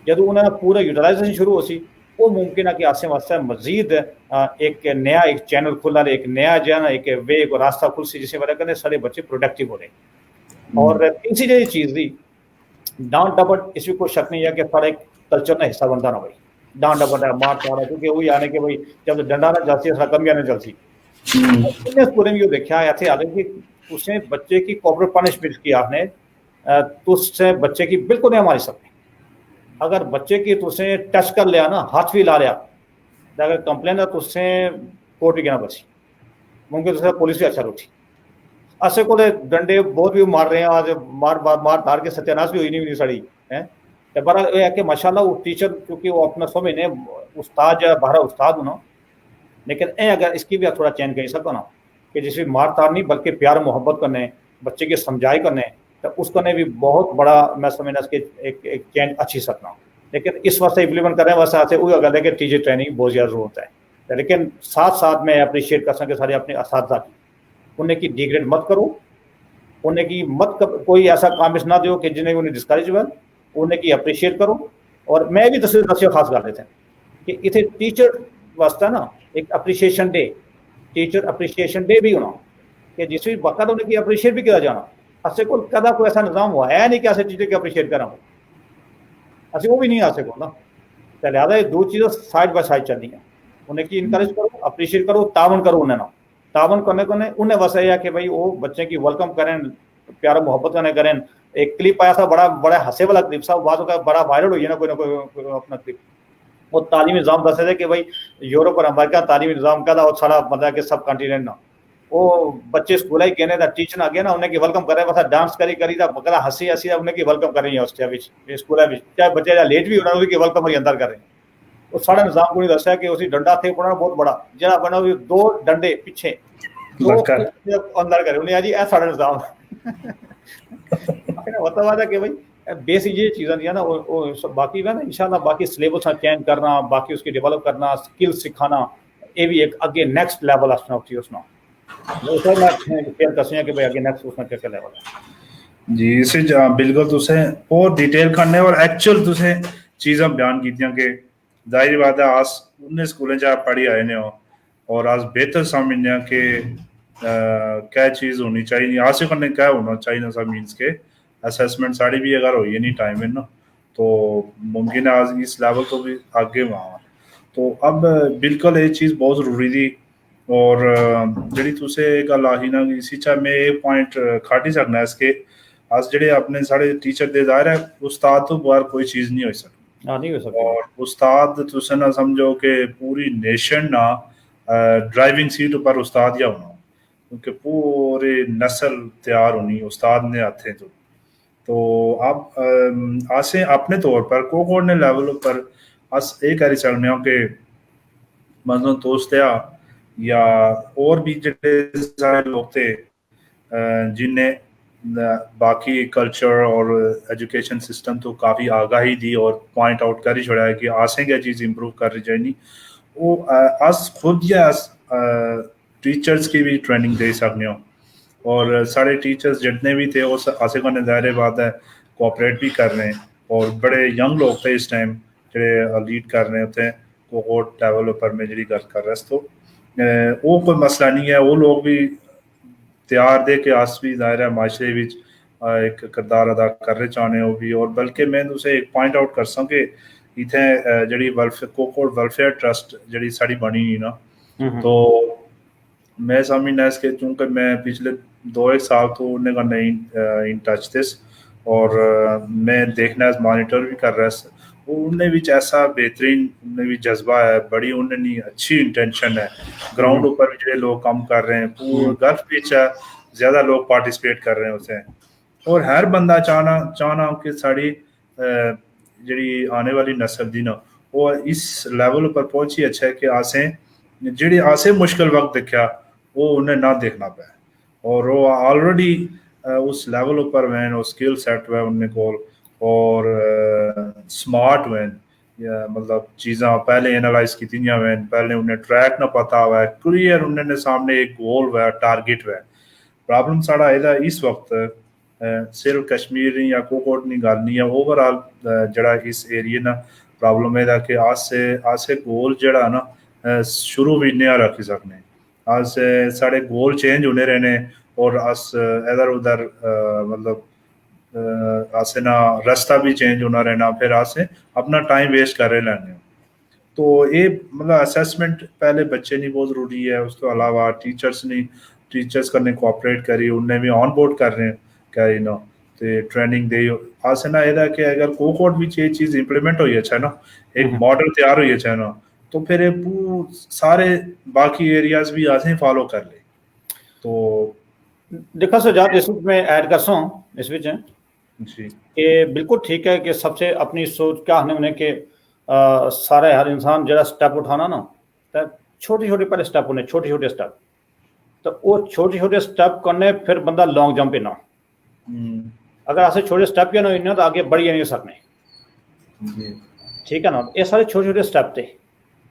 جدو انہیں پورا یوٹیلائزیشن شروع ہو سی وہ ممکن ہے کہ آسے واسطے مزید ایک نیا ایک چینل کھلا ایک نیا جو ہے نا ایک وے ایک راستہ کھل سی جس وجہ کرنے سارے بچے پروڈکٹیو ہو رہے اور تیسری جو چیز دی ڈانٹ ڈپٹ اس میں کوئی شک نہیں ہے کہ سارا ایک کلچر کا حصہ بنتا نا بھائی ڈانٹ ڈپٹ ہے مار پڑا کیونکہ وہی آنے کے بھائی جب ڈنڈا نہ چلتی ہے کم یا نہ چلتی پورے میں یہ دیکھا ایسے آ کہ اس نے بچے کی کارپوریٹ پنشمنٹ کی آپ نے تو اس سے بچے کی بالکل نہیں ہماری سکتے اگر بچے کی تو اسے ٹچ کر لیا نا ہاتھ بھی لا لیا اگر کمپلین ہے تو اس سے کورٹ بھی گنا بچی ممکن تو پولیس بھی اچھا اٹھی ایسے کو ڈنڈے بہت بھی مار رہے ہیں آج مار دار کے ستیاناش بھی ہوئی نہیں سڑی ہے بڑا یہ ہے کہ ماشاء اللہ وہ ٹیچر کیونکہ وہ اپنا سمجھنے استاد جو ہے باہر استاد ہونا لیکن اگر اس کی بھی تھوڑا چینج کر سکو نا کہ جس بھی مار تار نہیں بلکہ پیار محبت کرنے بچے کی سمجھائی کرنے تو اس کو نے بھی بہت بڑا میں سمجھنا اس کے ایک چینج اچھی سکنا لیکن اس واسطے امپلیمنٹ کرنے واسطے آتے وہی اگر ہے کہ ٹیچر ٹریننگ بہت زیادہ ضرورت ہے لیکن ساتھ میں اپریشیٹ کر سکیں سارے اپنے اساتذہ کی انہیں کی ڈیگریڈ مت کرو انہیں کی مت کوئی ایسا کامش نہ دیو کہ جنہیں انہیں ڈسکریج ہوا انہیں کی اپریشیٹ کرو اور میں بھی تصویر خاص کر دیتے ہیں کہ اتنے ٹیچر واسطہ نا ایک appreciation day teacher appreciation day بھی ہونا کہ جس بھی وقت انہیں کی اپریشیٹ بھی کیا جانا ایسے کو کدا کوئی ایسا نظام ہوا ہے نہیں کہ ایسے ٹیچر کی اپریشیٹ کرا ایسے وہ بھی نہیں آ سکو نا لہٰذا یہ 2 چیزیں سائڈ بائی سائڈ چل رہی ہیں انہیں کی انکریج کرو اپریشیٹ کرو تعاون کرو انہیں نا تعاون کرنے کو انہیں ویسے یہ کہ بھائی وہ بچے کی ویلکم کریں پیارا محبت کریں ایک کلپ آیا تھا بڑا ہنسے والا کلپ تھا بعض کا بڑا وائرل ہوئی ہے نا کوئی اپنا کلپ وہ تعلیمی نظام دسے تھے کہ بھائی یورپ اور امریکہ تعلیمی نظام کا تھا اور سارا مطلب کہ سب کنٹیننٹ نا وہ بچے اسکول ہی کہنے تھا ٹیچر آ گیا نا انہیں کی ویلکم کرے بس ڈانس کری تھا بکرا ہنسی انہیں کی ویلکم کر رہی ہے اس اسکول چاہے بچے لیٹ بھی ہونا کی ویلکم ہی اندر کر رہے ہیں وہ سارے نظام کو نہیں دسیا کہ اسی ڈنڈا تھے پڑھنا بہت بڑا جہاں بنا 2 ڈنڈے پیچھے اندر کرے انہیں جی سارا نظام مطلب ہے کہ بھائی بیسک یہ چیزیں دیا نا باقی ہے نا انشاءاللہ باقی سلیبس چینج کرنا باقی اس کی ڈیولپ کرنا اسکل سکھانا یہ بھی ایک اگے نیکسٹ لیول آسنا ہوتی ہے اس جی اسے بالکل تسے اور ڈیٹیل کرنے اور ایکچوئل تسے چیزاں بیان کیتیاں کہ ظاہر بات ہے آس انہیں سکولیں جہاں پڑھی آئے نے ہو اور آج بہتر سمجھنے کہ کیا چیز ہونی چاہیے آسے کرنے کیا ہونا چاہیے نا سب مینس کے اسیسمنٹ ساڑی بھی اگر ہوئی نہیں ٹائم میں نا تو ممکن ہے آج اس لیول تو بھی آگے وہاں تو اب بالکل یہ چیز بہت ضروری تھی اور جڑی تسے گل آہی نا اسی چاہ میں ایک پوائنٹ کھاٹی سکنا ہے اس کے آج جڑے اپنے سارے ٹیچر دے ظاہر ہے استاد تو باہر کوئی چیز نہیں ہو سکتی اور استاد تسے نہ سمجھو کہ پوری نیشن نہ ڈرائیونگ سیٹ پر استاد یا ہونا کیونکہ پورے نسل تیار ہونی استاد نے ہاتھیں تو آپ آسے اپنے طور پر کونے لیول پر آس یہ کہہ سکتے ہوں کہ مثلاً دوستیا یا اور بھی جڑے سارے لوگ تھے جن نے باقی کلچر اور ایجوکیشن سسٹم تو کافی آگاہی دی اور پوائنٹ آؤٹ کر ہی چھوڑا ہے کہ آسیں گیا چیز امپروو کر رہی جائے وہ اس خود یا ٹیچرز کی بھی ٹریننگ دے سکنے ہو اور سارے ٹیچرز جتنے بھی تھے وہ آسے کو ظاہر بات ہے کوآپریٹ بھی کر رہے ہیں اور بڑے ینگ لوگ تھے اس ٹائم جڑے لیڈ کر رہے ہوتے ہیں کوہورٹ لیول پر میں جڑی گل کر رہا تو وہ کوئی مسئلہ نہیں ہے وہ لوگ بھی تیار دے کے آس بھی ظاہر ہے معاشرے بھی ایک کردار ادا کر رہے چاہنے ہو بھی اور بلکہ میں اسے ایک پوائنٹ آؤٹ کر سوں کہ اتنے جڑی کوہورٹ ویلفیئر ٹرسٹ جڑی ساری بنی ہوئی نا تو میں سمجھنا اس کے چونکہ میں پچھلے 2-1 سال تو انہیں کا نہیں ان ٹچ دس اور میں دیکھنا مانیٹر بھی کر رہا ہے انہیں بھی ایسا بہترین انہیں بھی جذبہ ہے بڑی انہیں اچھی انٹینشن ہے گراؤنڈ اوپر بھی جڑے لوگ کام کر رہے ہیں پورا گلف پیچ ہے زیادہ لوگ پارٹیسپیٹ کر رہے ہیں اسے اور ہر بندہ چاہنا کہ ساری جڑی آنے والی نسل دی نا وہ اس لیول پر پہنچی اچھا ہے کہ آسیں جڑی آسے مشکل وقت دیکھا وہ انہیں نہ دیکھنا پائے اور وہ آلریڈی اس لیول پر وین اور سکل سیٹ ہوئے ان کو اور سمارٹ وین مطلب چیزاں پہلے اینالائز کی تھیں وین پہلے انہیں ٹریک نہ پتا ہوا ہے کلیئر انہیں نے سامنے ایک گول ہوا ٹارگیٹ ہوا پرابلم ساڑا ہے اس وقت صرف کشمیر نہیں یا کوہورٹ نہیں گل نہیں ہے اوور آل جڑا اس ایریے نا پرابلم ہے کہ آج سے گول جڑا نا شروع بھی نیا رکھ سکنے آج سارے گول چینج ہونے رہنے اور ادھر ادھر مطلب آسے نا رستہ بھی چینج ہونا رہنا پھر آسے اپنا ٹائم ویسٹ کر رہے لینے تو یہ مطلب اسیسمنٹ پہلے بچے نہیں بہت ضروری ہے اس کے علاوہ ٹیچرس کرنے کوآپریٹ کری انہیں بھی آن بورڈ کر رہے ہیں کہ نا تو ٹریننگ دے آسے نا یہ کہ اگر کوہورٹ بھی یہ چیز امپلیمنٹ ہوئی اچھا نا ایک ماڈل تیار ہوئی اچھا نا تو پھر سارے باقی ایریاز بھی آسیں فالو کر لے تو دیکھا سجاد اس میں ایڈ کر سوں اس وچ جی کہ بالکل ٹھیک ہے کہ سب سے اپنی سوچ کیا ہونے انہیں کہ سارے ہر انسان جڑا سٹیپ اٹھانا نا چھوٹی چھوٹی پہلے سٹیپ ہونے چھوٹے چھوٹے سٹیپ تو وہ چھوٹے چھوٹے سٹیپ کرنے پھر بندہ لانگ جمپ نہ اگر ایسے چھوٹے سٹیپ یا نہ تو آگے بڑھ نہیں سکنے ٹھیک ہے نا یہ سارے چھوٹے چھوٹے سٹیپ تھے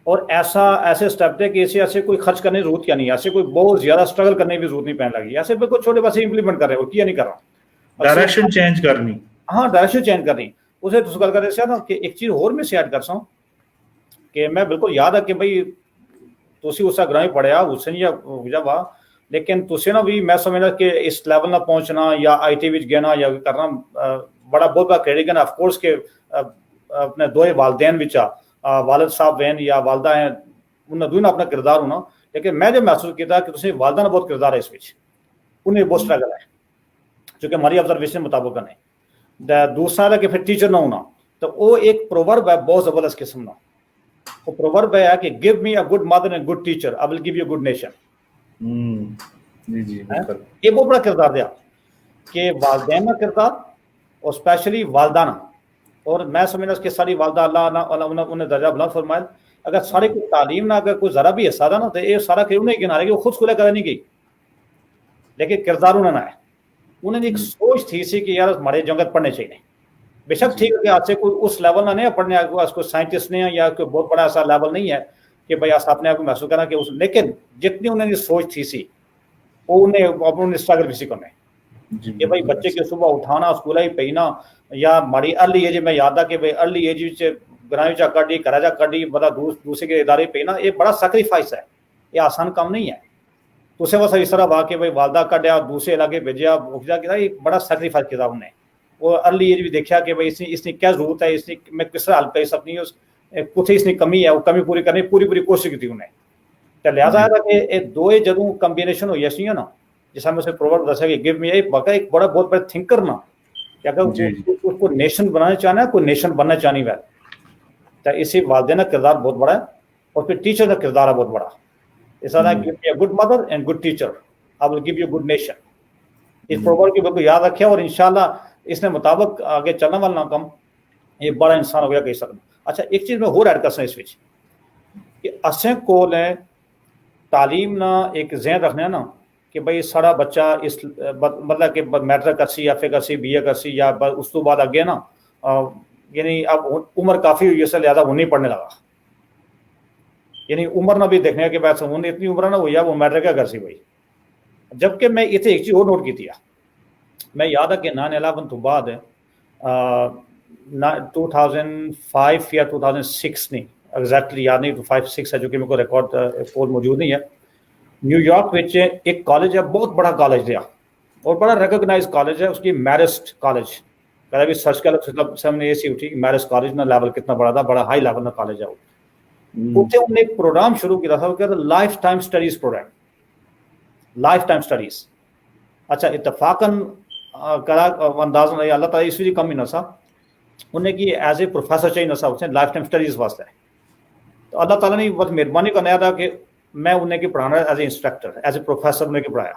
اور ایسے سٹیپ تھے کہ ایسے کوئی خرچ کرنے کی ضرورت کیا نہیں ایسے کوئی بہت زیادہ اسٹرگل کرنے کی ضرورت نہیں پہن لگی ایسے بالکل چھوٹے بس امپلیمنٹ کر رہے ہو کیا نہیں کر رہا ڈائریکشن چینج کرنی ہاں ڈائریکشن چینج کرنی اسے تو گل کر رہے نا کہ ایک چیز اور میں سے ایڈ کر سوں کہ میں بالکل یاد ہے کہ بھائی تسی اس گراہ پڑھیا اس نے جب لیکن تسی نا بھی میں سمجھنا کہ اس لیول نہ پہنچنا یا آئی ٹی وچ گنا یا کرنا بڑا بہت بڑا کریڈٹ ہے آف کورس کہ اپنے دو والدین وچا والد صاحب وین یا والدہ ہیں انہیں دونوں اپنا کردار ہونا لیکن میں جو محسوس کیا کہ تسی والدہ نے بہت کردار ہے اس وچ انہیں بہت اسٹرگل ہے چونکہ ہماری آبزرویشن مطابق نہیں دوسرا ہے کہ پھر ٹیچر نہ ہونا تو وہ ایک پروورب ہے بہت زبردست قسم کا وہ پروورب ہے کہ give me a good mother and good teacher I will give you good nation یہ بہت بڑا کردار دیا کہ والدین کا کردار اور اسپیشلی والدہ اور میں سمجھنا کہ ساری والدہ اللہ انہیں درجہ بلند فرمائے اگر ساری کوئی تعلیم نہ اگر کوئی ذرا بھی حصہ تھا نا تو یہ سارا کہ انہیں گنا رہے کہ وہ خود سکولیں کرنے نہیں گئی لیکن کردار انہوں نے ہے انہیں ایک سوچ تھی سی کہ یار ہمارے جنگت پڑھنے چاہیے بے شک ٹھیک ہے کہ آج سے کوئی اس لیول نہ نہیں پڑھنے کوئی سائنٹسٹ نہیں ہے یا کوئی بہت بڑا ایسا لیول نہیں ہے کہ بھائی آپ اپنے آپ کو محسوس کرنا کہ لیکن جتنی انہوں نے سوچ تھی سی وہ انہیں اپنے اسٹرگل بھی سی کرنے کہ بھائی بچے کے صبح اٹھانا اسکول ہی پینا یا ہماری ارلی ایج میں یاد ہے کہ بھائی ارلی ایج گراں چا کڈی کرا چا کڈی مطلب دوسرے کے ادارے پینا یہ بڑا سیکریفائس ہے یہ آسان کام نہیں ہے تو اسے بس اس طرح ہوا کہ بھائی والدہ کڈیا دوسرے علاقے بھیجا یہ بڑا سیکریفائس کیا انہیں وہ ارلی ایج بھی دیکھا کہ بھائی اس نے کیا ضرورت ہے اس نے میں کس طرح حل کر سکتی ہوں کتنے اس نے کمی ہے وہ کمی پوری کرنے پوری کوشش کی تھی انہیں تو لہٰذا کہ یہ دو جدوں کمبینیشن ہوئی ایسی نا جس میں اسے پروورب دسا کہ گیو می واقعی ایک بڑا بہت بڑا تھنکر نا کہ اگر اس کو نیشن بنانا چاہنا ہے کوئی نیشن بننا چاہنی ہے تو اسی والدین کا کردار بہت بڑا ہے اور پھر ٹیچر کا کردار ہے بہت بڑا اس طرح give me a good mother and good teacher I will give you good nation اس پروورب کی بالکل یاد رکھے اور انشاءاللہ اس نے مطابق آگے چلنے والا کم یہ بڑا انسان ہو گیا کہہ سکتا اچھا ایک چیز میں اور ایڈ کر سکتا اس وچ کہ اسیں کول ہے تعلیم نہ ایک ذہن رکھنا نا کہ بھائی سارا بچہ اس مطلب کہ میٹرک کرسی یا ایف کرسی بی اے کرسی یا اس تو بعد اگے نا یعنی اب عمر کافی ہوئی اس سے لہٰذا وہ نہیں پڑھنے لگا، یعنی عمر نہ بھی دیکھنے کہ بس ہوں اتنی عمر نہ ہوئی ہے وہ میٹرک کیا کرسی بھائی. جبکہ میں اتنے ایک چیز اور نوٹ کی تھی، میں یاد ہے کہ 9/11 تو بعد 2005 یا 2006 نہیں ایگزیکٹلی یاد نہیں، 5-6 ہے جو کہ میرے کو ریکارڈ پول موجود نہیں ہے. نیو یارک وچ ایک کالج ہے، بہت بڑا کالج دیا اور بڑا ریکگنائز کالج ہے، اس کی میرسٹ کالج کہہ بھی سرچ کر سامنے اے سی اٹھی میرسٹ کالج نہ لیول کتنا بڑا تھا، بڑا ہائی لیول کا کالج ہے وہ. اتنے انہوں نے ایک پروگرام شروع کیا تھا، وہ کہتا lifetime studies program, lifetime studies. اچھا اتفاقاً کرا انداز نہیں اللہ تعالیٰ اس لیے کم ہی نہ سا انہیں کی ایز اے پروفیسر چاہیے نہ سا اس نے لائف ٹائم اسٹڈیز واسطے. تو اللہ تعالیٰ نے بہت مہربانی کرنا تھا کہ میں انہیں کی پڑھانا as a instructor as a professor انہیں کی پڑھایا.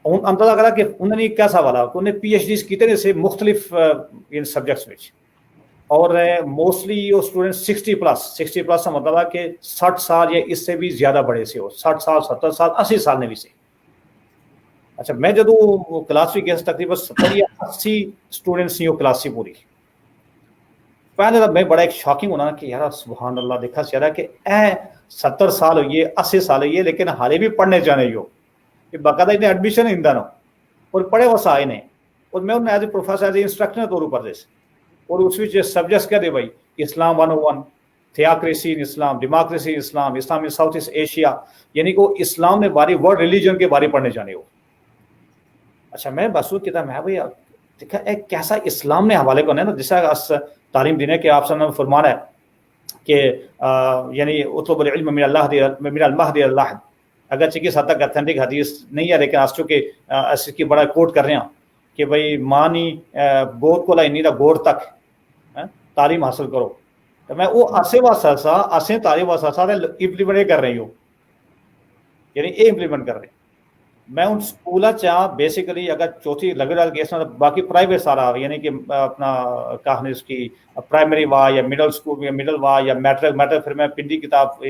اندازہ کرا کہ انہوں نے کیسا والا انہیں پی ایچ ڈیز کیتے جیسے مختلف ان سبجیکٹس میں، اور موسٹلی وہ اسٹوڈنٹ 60+ کا مطلب ہے کہ 60 سال یا اس سے بھی زیادہ بڑے سے ہو، 60 سال 70 سال 80 سال نے بھی سے. اچھا میں جدو کلاس بھی گیا تقریباً 70 یا 80 اسٹوڈنٹس وہ کلاس ہی پوری. پہلے تو میں بڑا ایک شاکنگ ہونا کہ یار سبحان اللہ دیکھا سیارا کہ 70 سال ہوئی ہے 80 سال ہوئی ہے لیکن حالے بھی پڑھنے جانے ہو کہ باقاعدہ انہیں ایڈمیشن ہی نہ اور پڑھے وہ آئے نے. اور میں انہیں as a professor as a instructor طور پر دے اور اس میں سبجیکٹس کیا دے بھائی Islam 101 theocracy in Islam democracy Islam Islam in South East Asia, یعنی کہ اسلام نے باری ورلڈ ریلیجن کے بارے پڑھنے جانے ہو. اچھا میں محسوس کیا میں بھائی دیکھا ایک کیسا اسلام نے حوالے کو نا جیسا تعلیم دینے کے آپ سے فرمانا ہے کہ یعنی اطلب العلم من المہدی اللہ، اگرچہ کس حد تک اتھینٹک حدیث نہیں ہے لیکن آج چونکہ اس کی بڑا کوٹ کر رہے ہیں کہ بھائی ماں نہیں گود کو لائی نہیں دا گور تک تعلیم حاصل کرو. تو میں وہ آسے واسطہ آسے تعلیم واسطہ امپلیمنٹ کر رہی ہوں، یعنی یہ امپلیمنٹ کر رہے ہیں. میں ان سکولوں چاہ بیسیکلی اگر چوتھی لگ رہا کیس باقی پرائیویٹ سارا یعنی کہ اپنا کہانی اس کی پرائمری وا یا مڈل اسکول یا مڈل وا یا میٹرک پھر میں پنڈی کتاب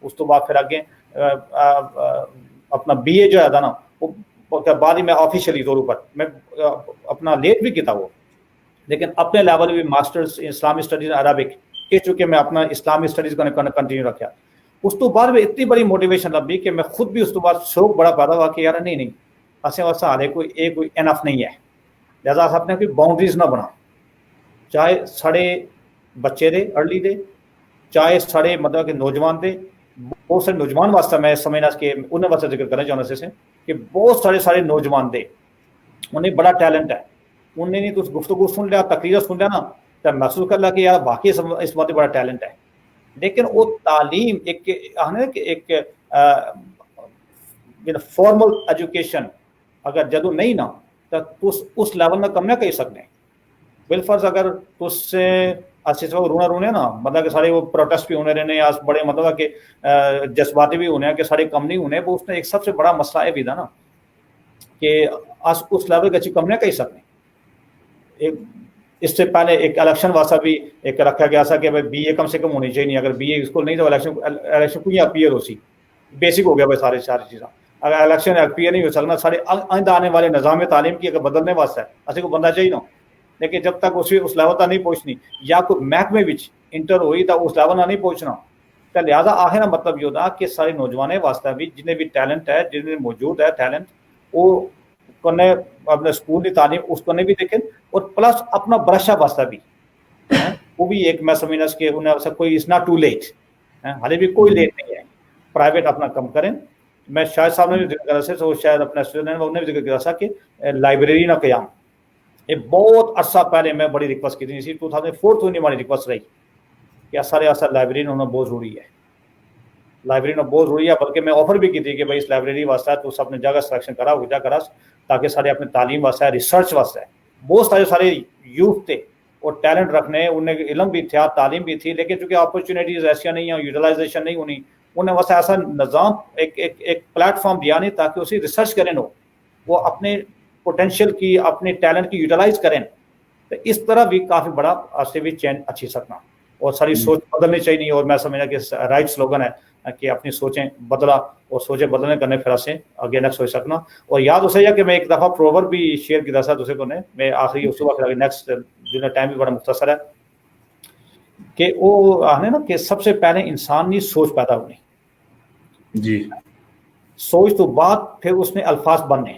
اس تو بعد پھر آگے اپنا بی اے جو ہے تھا نا وہ بعد ہی میں آفیشلی طور پر میں اپنا لیٹ بھی کیا وہ، لیکن اپنے لیول بھی ماسٹرز اسلامی اسٹڈیز عربک یہ چونکہ میں اپنا اسلامی اسٹڈیز کو کنٹینیو رکھا. اس تو بعد میں اتنی بڑی موٹیویشن لبھی کہ میں خود بھی اس تو بعد شوق بڑا پیدا ہوا کہ یار نہیں اسے واسطہ ہالے کوئی انف نہیں ہے، لہٰذا اپنے کوئی باؤنڈریز نہ بنا، چاہے ساڑے بچے دے ارلی دے چاہے ساڑے مطلب کہ نوجوان دے. بہت سارے نوجوان واسطہ میں سمجھنا کہ انہیں واسطے ذکر کرنا چاہنا سے کہ بہت سارے نوجوان دے انہیں بڑا ٹیلنٹ ہے، انہیں نہیں کچھ گفتگو سن لیا تقریر سن لیا نا تو محسوس کر لیا کہ یار واقعی اس بات بڑا ٹیلنٹ ہے. لیکن وہ تعلیم ایک فارمل ایجوکیشن اگر جدو نہیں نا تو اس لیول میں کم نہ کہہ سکتے. بالفرض اگر اس سے اچھے سے رونے نا مطلب کہ سارے وہ پروٹیسٹ بھی ہونے رہنے آج بڑے مطلب کہ جذباتی بھی ہونے ہیں کہ سارے کم نہیں ہونے، وہ اس نے ایک سب سے بڑا مسئلہ یہ بھی تھا نا کہ اس لیول کے اچھی کم نہ کہہ سکتے. اس سے پہلے ایک الیکشن واسطہ بھی ایک رکھا گیا تھا کہ بی اے کم سے کم ہونی چاہیے، اگر بی اے اسکول نہیں تو الیکشن کو اپیئر ہو سی بیسک ہو گیا بھائی ساری چیزیں. اگر الیکشن اپیئر نہیں ہو سکنا سارے آئندہ آنے والے نظام تعلیم کی اگر بدلنے واسطے ایسے کو بندہ چاہیے نا، لیکن جب تک اس لیول تک نہیں پہنچنی یا کوئی محکمے بچ انٹر ہوئی تو اس لیول تک نہیں پہنچنا تو لہٰذا آخر مطلب یہ ہوتا کہ سارے نوجوانوں واسطے بھی جنہیں بھی ٹیلنٹ ہے جنہیں موجود ہے ٹیلنٹ وہ کرنے اپنے اسکول کی تعلیم اس کرنے بھی دیکھیں اور پلس اپنا برشہ واسطہ بھی وہ بھی ایک میں سمجھنا کہ انہیں کوئی از ناٹ ٹو لیٹ، حالے بھی کوئی لیٹ نہیں ہے، پرائیویٹ اپنا کم کریں. میں شاید صاحب نے بھی ذکر کرا سے تو شاید اپنے اسٹوڈنٹ انہوں نے بھی ذکر کیا تھا کہ لائبریری نہ قیام. یہ بہت عرصہ پہلے میں بڑی ریکویسٹ کی تھی 2004 تو ہماری ریکویسٹ رہی کہ سارے ایسا لائبریری ہونا بہت ضروری ہے، لائبریری میں بہت ضروری ہے. بلکہ میں آفر بھی کی تھی کہ بھائی اس لائبریری واسطہ تو اپنے جگہ سلیکشن کرا ہو جا کرا تاکہ سارے اپنے تعلیم واسطہ ریسرچ واسطے بہت سارے یوتھ تھے اور ٹیلنٹ رکھنے انہیں علم بھی تھا تعلیم بھی تھی، لیکن چونکہ اپرچونیٹیز ایسا نہیں ہیں یوٹیلائزیشن نہیں ہونی انہیں واسطے ایسا نظام ایک پلیٹ فارم دیا نہیں تاکہ اسی ریسرچ کریں وہ اپنے پوٹینشیل کی اپنے ٹیلنٹ کی یوٹیلائز کریں. تو اس طرح بھی کافی بڑا ایسے بھی چینج اچھی سکنا اور ساری سوچ بدلنی چاہیے. اور میں سمجھا کہ رائٹ سلوگن ہے کہ اپنی سوچیں بدلا اور سوچیں بدلنے کرنے پھر سے اگے نیکسٹ ہو سکنا. اور یاد اسے کہ میں ایک دفعہ پروور بھی شیئر کیا تھا دوسرے کو نے, میں آخری اس وقت نیکسٹ جو ٹائم بھی بڑا مختصر ہے کہ وہ آنے نا کہ سب سے پہلے انسان کی سوچ پیدا ہونی, جی سوچ تو بعد پھر اس نے الفاظ بننے.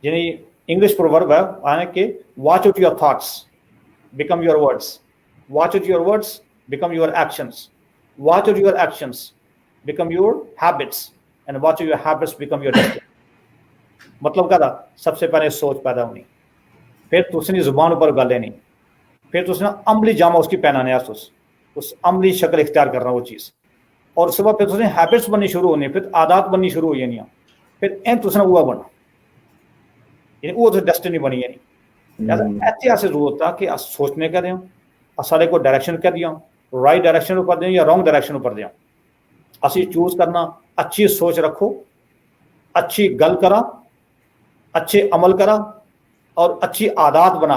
یعنی انگلش پروورب ہے آنے کہ watch out your thoughts become your words, watch out your words become your actions, watch out your actions become your habits and watch out your habits become your destiny. مطلب کیا تھا, سب سے پہلے سوچ پیدا ہونی, پھر اس نے زبان اوپر گل لینی, پھر اس نے عملی جامہ اس کی پہنانے اس عملی شکل اختیار کرنا وہ چیز, اور اس کے بعد پھر اس نے ہیبٹس بننی شروع ہونی, پھر عادات بننی شروع ہوئی نہیں, پھر اینڈ اس نے وہ بننا, یعنی وہ تو ڈیسٹنی بنی ہے نہیں. ایسے ضرورت تھا کہ سوچنے کا دیں سارے کو ڈائریکشن کر دیا, رائٹ ڈائریکشن اوپر دیں یا رانگ ڈائریکشن اوپر دیں, اسی چوز کرنا, اچھی سوچ رکھو, اچھی گل کرا, اچھے عمل کرا اور اچھی عادات بنا,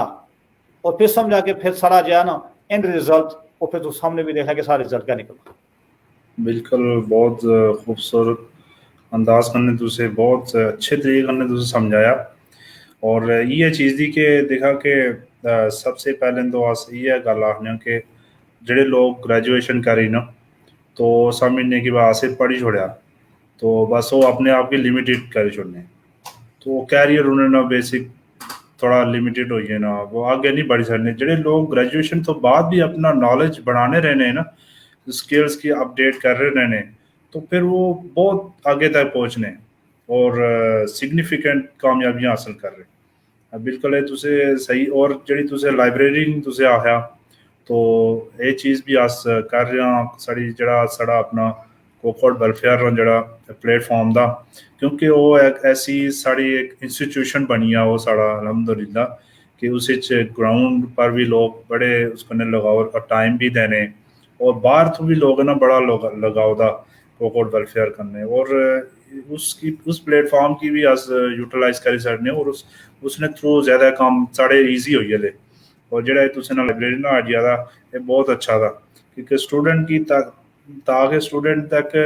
اور پھر سمجھا کہ پھر سارا جو ہے نا اینڈ ریزلٹ, اور پھر تو سامنے بھی دیکھا کہ سارا ریزلٹ کیا نکلا. بالکل بہت خوبصورت انداز کرنے تجھے بہت اچھے طریقے کرنے تجھے سمجھایا. اور یہ چیز دی کہ دیکھا کہ سب سے پہلے تو یہ گل آخنے کہ جڑے لوگ گریجویشن کری نا تو سمجھنے کی بعد سے پڑھی چھوڑیا تو بس وہ اپنے آپ کی لمیٹیڈ کر چھوڑنے, تو کیریئر انہوں نے بیسک تھوڑا لمیٹیڈ ہوئی ہے نا, وہ آگے نہیں بڑھ سکتے. جڑے لوگ گریجویشن تو بعد بھی اپنا نالج بڑھانے رہنے ہیں نا, اسکلس کی اپڈیٹ کر رہے رہنے, تو پھر وہ بہت آگے تک پہنچنے اور سگنیفیکنٹ کامیابیاں حاصل کر رہے. بالکل ہے تسے صحیح. اور جڑی تسے لائبریری تسے آخیا تو یہ چیز بھی آس کر رہے ہیں ساری جڑا سڑا اپنا کوکوٹ ویلفیئر جڑا پلیٹ فارم دا, کیونکہ وہ ایک ایسی ساری ایک انسٹیٹیوشن بنی ہے وہ سارا الحمدللہ کہ اس گراؤنڈ پر بھی لوگ بڑے اس کو لگاؤ اور ٹائم بھی دینے, اور باہر تو بھی لوگ نا بڑا لگاؤ دا کوکوٹ ویلفیئر کرنے, اور اس پلیٹ فارم کی بھی آس یوٹیلائز کری سکنے, اور اس نے تھرو زیادہ کام ساڑے ایزی ہوئی ہے. اور جڑا تُسے نا لائبریری نا آئیڈیا تھا یہ بہت اچھا تھا, کیونکہ اسٹوڈنٹ کی تاکہ اسٹوڈنٹ تک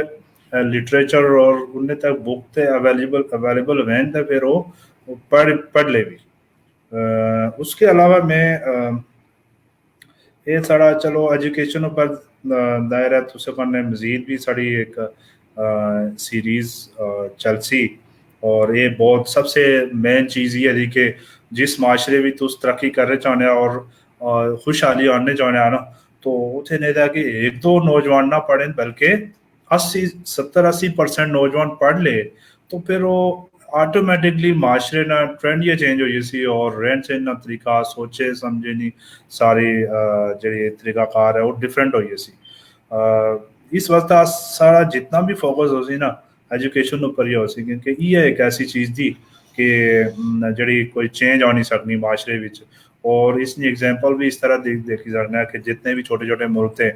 لٹریچر اور انہیں تک بک تے اویلیبل ہوئیں تو پھر وہ پڑھ لے بھی. اس کے علاوہ میں یہ سارا چلو ایجوکیشن پر دائرہ تُسے کرنے مزید بھی ساری ایک سیریز چلسی, اور یہ بہت سب سے مین چیز یہ ہے کہ جس معاشرے بھی تُس ترقی کرنے چاہنے اور خوشحالی آنے چاہنے نا, تو اتنے نہیں تھا کہ ایک دو نوجوان نہ پڑھیں بلکہ 70-80% نوجوان پڑھ لے, تو پھر وہ آٹومیٹکلی معاشرے نہ ٹرینڈ یہ چینج ہوئی سی, اور رہن سہن نہ طریقہ سوچے سمجھے نہیں ساری جڑی طریقہ کار ہے وہ ڈفرینٹ ہوئی سی. اس وقت سارا جتنا بھی فوکس ہو سی نا ایجوکیشن اوپر ہی ہو سی, کیونکہ یہ ایک ایسی چیز تھی کہ جڑی کوئی چینج آ نہیں سکنی معاشرے وچ. اور اس نے ایگزامپل بھی اس طرح دیکھی سکنا ہے کہ جتنے بھی چھوٹے چھوٹے ملک تھے,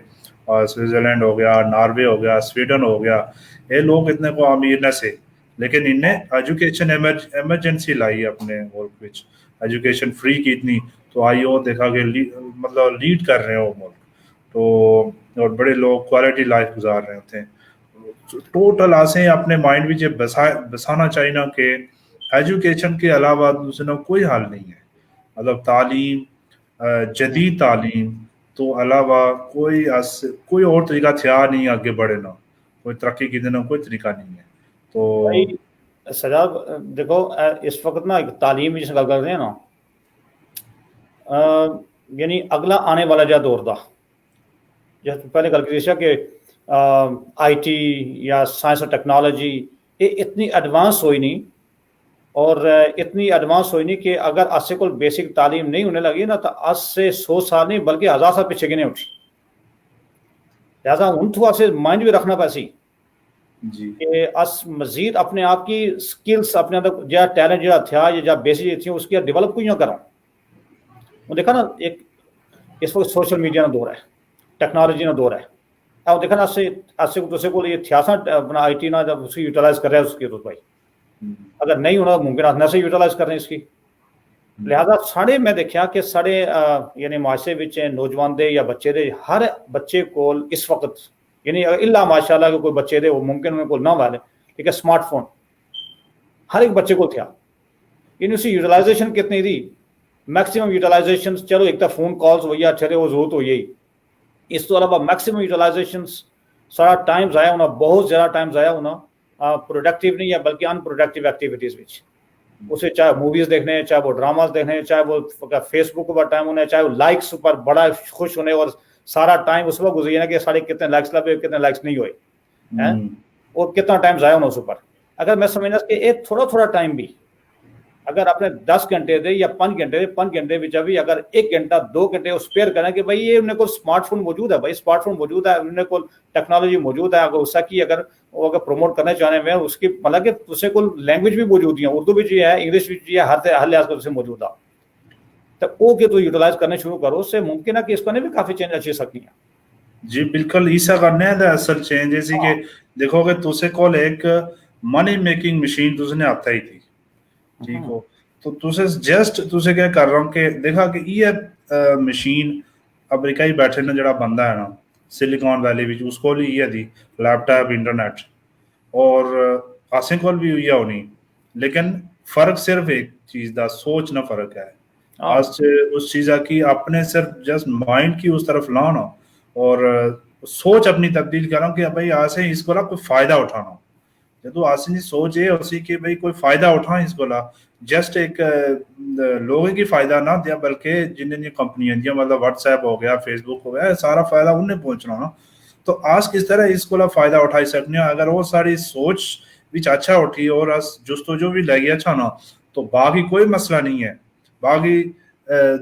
سوئٹزرلینڈ ہو گیا, ناروے ہو گیا, سویڈن ہو گیا, یہ لوگ اتنے کو امیر نہ سے, لیکن انہیں ایجوکیشن ایمرجنسی لائی اپنے ملک وچ, ایجوکیشن فری کی اتنی, تو آئی وہ دیکھا کہ مطلب لیڈ کر رہے ہیں وہ ملک, تو اور بڑے لوگ کوالٹی لائف گزار رہے ہوتے ہیں. ٹوٹل آسیں اپنے مائنڈ وچ بسانا چاہیے نا کہ ایجوکیشن کے علاوہ دوسرے کوئی حل نہیں ہے. مطلب تعلیم, جدید تعلیم تو علاوہ کوئی اور طریقہ تھیا نہیں آگے بڑھے نا, کوئی ترقی کی دینا کوئی طریقہ نہیں ہے. تو سجاد دیکھو اس وقت نا تعلیم جس گل کر رہے ہیں نا, یعنی اگلا آنے والا جا دور دا, جیسے پہلے گل کی کہ آئی ٹی یا سائنس اور ٹیکنالوجی یہ اتنی ایڈوانس ہوئی نہیں, اور اتنی ایڈوانس ہوئی نہیں کہ اگر آج سے کوئی بیسک تعلیم نہیں ہونے لگی نا تو آج سے 100 سال نہیں بلکہ 1000 سال پیچھے گنے اٹھی. لہٰذا ان تو سے مائنڈ بھی رکھنا پیسی جی کہ اس مزید اپنے آپ کی سکلس اپنے اندر جا ٹیلنٹ جہاں تھا یا بیسک تھیں اس کی ڈیولپ کیوں کروں. وہ دیکھا نا ایک اس وقت سوشل میڈیا کا دور ہے, ٹیکنالوجی کا دور ہے, اب دیکھا نا اس سے دوسرے کو یہ تھیا سا اپنا آئی ٹی نا جب اس کی یوٹیلائز کر رہا ہے اس کی, تو بھائی اگر نہیں ہونا ممکن آپ سے یوٹیلائز کر رہے ہیں اس کی. لہذا ساڑھے میں دیکھا کہ ساڑھے یعنی معاشرے نوجوان دے یا بچے دے ہر بچے کو اس وقت یعنی اللہ ماشاء اللہ کے کوئی بچے تھے وہ ممکن ان کو نہ والے، ٹھیک ہے، اسمارٹ فون ہر ایک بچے کو تھا، یعنی اس کی یوٹیلائزیشن کتنی تھی، میکسیمم یوٹیلائزیشن، چلو ایک تو فون کالز ہوئی اچھے وہ ضرورت ہوئی ہے، اس تو علاوہ میکسیمم یوٹیلائزیشن سارا ٹائم ضائع ہونا، بہت زیادہ ٹائم ضائع ہونا، پروڈکٹیو نہیں ہے بلکہ ان پروڈکٹیو ایکٹیویٹیز وچ، اسے چاہے موویز دیکھنے ہیں، چاہے وہ ڈراماز دیکھنے ہیں، چاہے وہ فیس بک پر ٹائم ہونا ہے، چاہے وہ لائکس پر بڑا خوش ہونے اور سارا ٹائم اس وقت گزرنا کہ سارے کتنے لائکس لگے کتنے لائکس نہیں ہوئے ہیں، اور کتنا ٹائم ضائع ہونا اس پر۔ اگر میں سمجھنا کہ ایک تھوڑا تھوڑا ٹائم بھی اگر آپ نے 10 گھنٹے دے یا 5 گھنٹے 5 گھنٹے بھی اگر 1 گھنٹہ 2 گھنٹے اسپیئر کریں کہ بھائی یہ انہیں کو اسمارٹ فون موجود ہے، بھائی اسمارٹ فون موجود ہے، انہیں کو ٹیکنالوجی موجود ہے، اگر اس کی اگر وہ اگر پروموٹ کرنا چاہنے میں اس کی مطلب کہ اسے کوئی لینگویج بھی موجود ہے، اردو بھی ہے، انگلش بھی ہے، ہر لحاظ کا اسے موجود ہے، تو وہ کہ تو یوٹیلائز کرنے شروع کرو، اس سے ممکن ہے کہ اس کو بھی کافی چینج اچھی سکتی ہیں۔ جی بالکل ایسا کرنے ہے اصل چینج اسی کہ دیکھو کہ تسے کول ایک منی میکنگ مشین تس نے آتا ہی تھی، ٹھیک ہو، تو تسے جسٹ تسے کیا کر رہا ہوں کہ دیکھا کہ یہ مشین امریکہ بیٹھے نا جڑا بندہ ہے نا سلیکان ویلی بھی اس کو یہ تھی لیپ ٹاپ انٹرنیٹ، اور آسیں کول بھی ہوئی ہونی، لیکن فرق صرف ایک چیز دا سوچ نہ فرق ہے، آج اس چیز کی اپنے صرف جسٹ مائنڈ کی اس طرف لانا اور سوچ اپنی تبدیل کروں کہ بھائی آج سے اس کو لا کوئی فائدہ اٹھانا، جدو آسیں سوچ یہ اسی کہ بھائی کوئی فائدہ اٹھائیں اس کو لا، جسٹ ایک لوگوں کی فائدہ نہ دیا بلکہ جن کمپنیاں دیا مطلب واٹس ایپ ہو گیا، فیس بک ہو گیا، سارا فائدہ انہیں پہنچنا نا، تو آج کس طرح اس کو لا فائدہ اٹھائی سکنے ہیں اگر وہ ساری سوچ بھی اچھا اٹھی اور جستجو بھی لگی اچھا نا، تو باقی کوئی مسئلہ نہیں ہے، باقی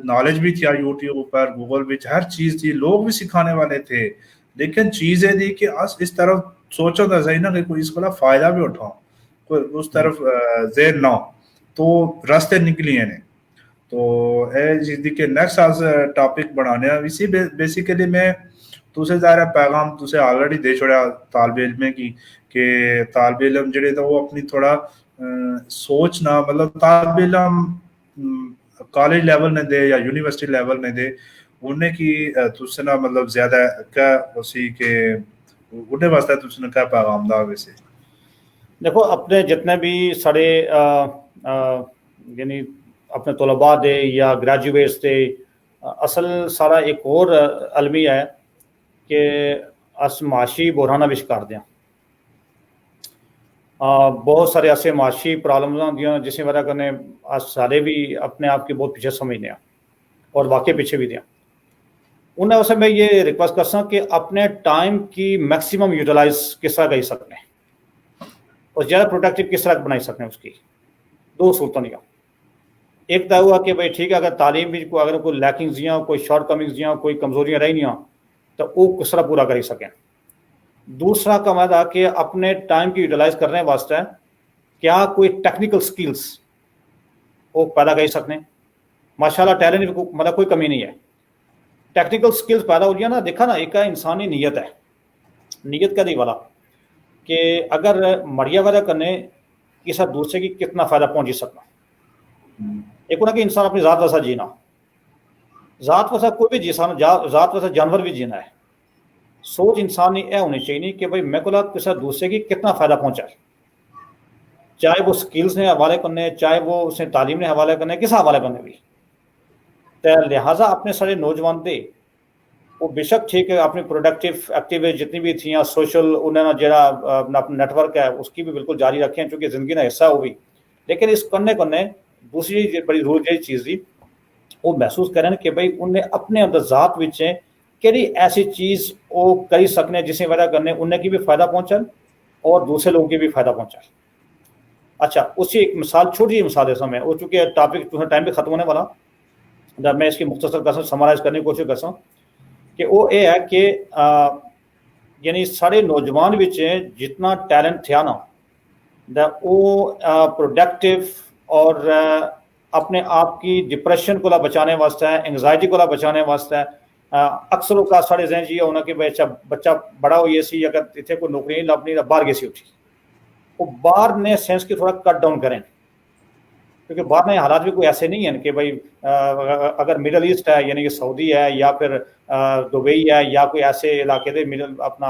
نالج بھی تھا یوٹیوب پر گوگل بھی ہر چیز تھی، لوگ بھی سکھانے والے تھے، لیکن چیزیں دی کہ اس طرف سوچو تو صحیح نا کہ کوئی اس کو فائدہ بھی اٹھاؤ، کوئی اس طرف ذہن نہ تو راستے نکلی ہیں، تو اے جی کے نیکسٹ آج ٹاپک بڑھانے ہیں اسی بیسیکلی میں تسے ظاہر پیغام تسے آلریڈی دے چھوڑا طالب علم کی کہ طالب علم جڑے تو وہ اپنی تھوڑا سوچنا مطلب طالب علم کالج لیول نے دے یا یونیورسٹی لیول نے دے انہیں کی تسے نہ مطلب زیادہ کیا اسی کہ انہیں واسطہ تسے نہ کیا پیغام دا ویسے؟ دیکھو اپنے جتنے بھی سارے یعنی اپنے طلباء دے یا گریجویٹس دے اصل سارا ایک اور المیہ ہے کہ اس معاشی بحرانہ بھی شکار دیں، بہت سارے ایسے معاشی پرابلمز ہوندیاں جس کی وجہ کرنے سارے بھی اپنے آپ کے بہت پیچھے سمجھنے ہیں اور واقع پیچھے بھی دیں، انہیں اسے میں یہ ریکویسٹ کر سکتا کہ اپنے ٹائم کی میکسیمم یوٹیلائز کس طرح کر سکتے ہیں اور زیادہ پروڈکٹیو کس طرح بنائی سکتے ہیں، اس کی دو صورتوں نہیں، ایک تو ہوا کہ بھائی ٹھیک ہے اگر تعلیم بھی اگر کوئی لیکنگز دیا کوئی شارٹ کمنگز دیا کوئی کمزوریاں رہی نہیں تو وہ کس طرح پورا کر سکیں، دوسرا کا مدہ کہ اپنے ٹائم کی یوٹیلائز کرنے واسطے کیا کوئی ٹیکنیکل سکلز وہ پیدا کر سکتے ہیں، ماشاءاللہ ٹیلنٹ مطلب کوئی کمی نہیں ہے، ٹیکنیکل سکلز پیدا ہو گیا نا، دیکھا نا ایک انسانی نیت ہے، نیت کا نہیں والا کہ اگر مریا وغیرہ کرنے کسی دوسرے کی کتنا فائدہ پہنچ سکنا، ایک ہونا کہ انسان اپنی ذات ویسا جینا، ذات ویسا کوئی بھی جیسا ذات ویسا جانور بھی جینا ہے، سوچ انسان نے یہ ہونی چاہیے کہ بھائی میں کو کسی دوسرے کی کتنا فائدہ پہنچا ہے، چاہے وہ سکلز نے حوالے کرنے، چاہے وہ اس نے تعلیم نے حوالے کرنے، کس حوالے کرنے بھی، تو لہٰذا اپنے سارے نوجوان تھے وہ بے شک ٹھیک ہے اپنی پروڈکٹیو ایکٹیویٹی جتنی بھی تھیں سوشل انہوں نے جڑا اپنا نیٹ ورک ہے اس کی بھی بالکل جاری رکھیں چونکہ زندگی کا حصہ ہوگی، لیکن اس کرنے دوسری بڑی ضروری چیز تھی وہ محسوس کریں کہ بھائی انہیں اپنے اندر ذات وچیں کہڑی ایسی چیز وہ کر سکنے جس کی وجہ کرنے انہیں کی بھی فائدہ پہنچا اور دوسرے لوگوں کی بھی فائدہ پہنچا۔ اچھا اسی ایک مثال چھوٹی سی مثال ہے میں وہ چونکہ ٹاپک ٹائم بھی ختم ہونے والا، جب میں اس کی مختصر قسم سمرائز کرنے کی کوشش کرتا کہ وہ یہ ہے کہ یعنی سارے نوجوان بچے جتنا ٹیلنٹ تھا نا وہ پروڈکٹیو اور اپنے آپ کی ڈپریشن کو بچانے واسطے انگزائٹی کو بچانے واسطے اکثر اوقات سارے ذہن یہ ہونا کہ بچہ بڑا ہوئی سی اگر اتنے کوئی نوکری نہیں لبنی تو باہر گئی سی اٹھی، وہ باہر نے سینس کی تھوڑا کٹ ڈاؤن کریں کیونکہ باہر میں حالات بھی کوئی ایسے نہیں ہیں کہ بھائی اگر مڈل ایسٹ ہے یعنی کہ سعودی ہے یا پھر دبئی ہے یا کوئی ایسے علاقے دے اپنا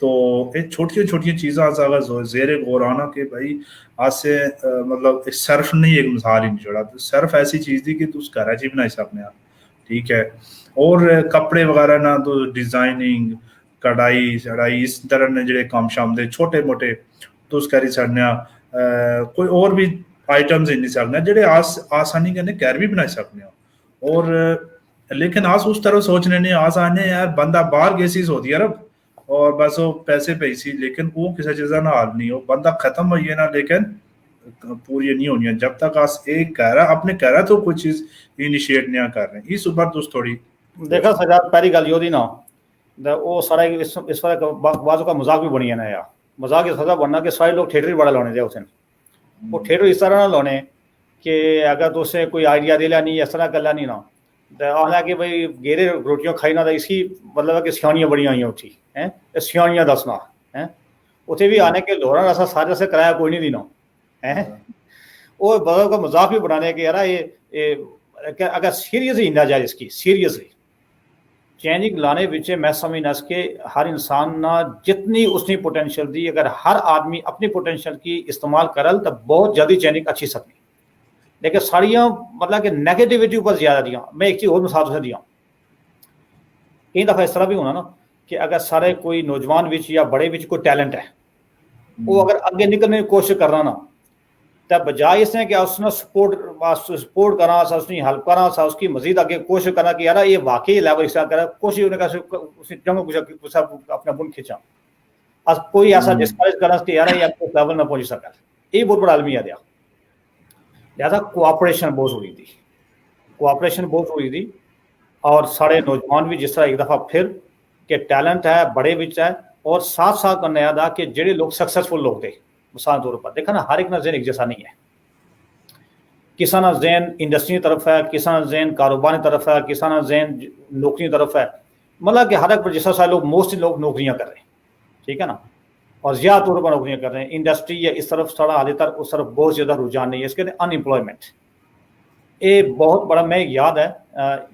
تو یہ چھوٹی چھوٹی چیزاں اگر زیر غور آنا کہ بھائی آج سے مطلب صرف نہیں ایک مثال ہی نہیں چھوڑا تو صرف ایسی چیز تھی کہ تو اس گھر چی بنائی سکنے آپ ٹھیک ہے اور کپڑے وغیرہ نہ تو ڈیزائننگ کڑھائی شڑائی اس طرح نے جڑے کام شام دے چھوٹے موٹے تو اس کری سکنے کوئی اور بھی آئٹمز نہیں سکنے جڑے آسانی کہنے گھر بھی بنائی سکنے اور لیکن آج اس طرح سوچنے نہیں آج آنے یار بندہ باہر گیسیز ہوتی ہے عرب اور بس وہ پیسے پیسی لیکن وہ کسی چیزا نہ حال نہیں ہو بندہ ختم ہوئی ہے نا لیکن پوری نہیں ہونی ہے جب تک آج ایک کہہ رہا اپنے کہہ رہا تو کوئی چیز انیشیٹ نہیں کر رہے ہیں اس اوپر تو تھوڑی دیکھا سجاد پہلی گل یہ نا وہ سارا اس بعض کا مذاق بھی بنی ہے نا یار مذاق اس طرح بننا کہ سارے لوگ تھیٹر ہی بڑا لانے دے اس وہ تھیٹر اس طرح نہ لانے کہ اگر تو اسے کوئی آئیڈیا دے لیا نہیں اس طرح کر لیا نہیں نا آنا کہ بھائی گیرے روٹیاں کھائی نہ اس کی مطلب ہے کہ سیاحیاں بڑی آئی اٹھی ہیں سیاحیاں دسنا ہیں اتنے بھی آنے کے لوہرا ایسا سارے سے کرایا کوئی نہیں دینا ہے وہ بدل کا مذاق بھی بنانے کہ یار یہ اگر سیریسلی انڈیا جائے اس کی سیریسلی چینجنگ لانے بچے میں سمجھنا اس کے ہر انسان نہ جتنی اس نے پوٹینشیل دی اگر ہر آدمی اپنی پوٹینشیل کی استعمال کرل تو بہت جلدی چینجنگ اچھی سکنی لیکن ساڑیاں مطلب کہ نیگیٹیوٹی اوپر زیادہ دیا میں ایک چیز اور مثال سے دیا کئی دفعہ اس طرح بھی ہونا نا کہ اگر سارے کوئی نوجوان بچ یا بڑے بچ کوئی ٹیلنٹ ہے وہ اگر آگے نکلنے کی کوشش کر رہا نا تو بجائے اس نے کہ اس نے سپورٹ کرنا اس کی ہیلپ کرنا اس کی مزید آگے کوشش کرنا کہ یار یہ واقعی لیول اس طرح کرا کوشش ہونے کا اپنا بن کھینچا کوئی ایسا ڈسکریج کرنا کہ یار یہ لیول نہ پہنچ سکا یہ بہت بڑا عالمی آ لہٰذا کوآپریشن بہت ہو رہی تھی اور سارے نوجوان بھی جس طرح ایک دفعہ پھر کہ ٹیلنٹ ہے بڑے بچ ہے اور ساتھ ساتھ کرنے آدھا کہ جڑے لوگ سکسیسفل لوگ تھے مثال طور پر دیکھا نا ہر ایک نہ ذہن ایک جیسا نہیں ہے کسی نہ ذہن انڈسٹری کی طرف ہے کسی نہ ذہن کاروبار کی طرف ہے کسی نہ ذہن نوکری کی طرف ہے مطلب کہ ہر ایک پر جیسا سارے لوگ موسٹلی لوگ نوکریاں کر رہے ہیں ٹھیک ہے نا اور زیادہ طور پر نوکریاں کر رہے ہیں انڈسٹری یا اس طرف تھوڑا حال تک اس طرف بہت زیادہ رجحان نہیں ہے اس کے ان امپلائمنٹ یہ بہت بڑا میں یاد ہے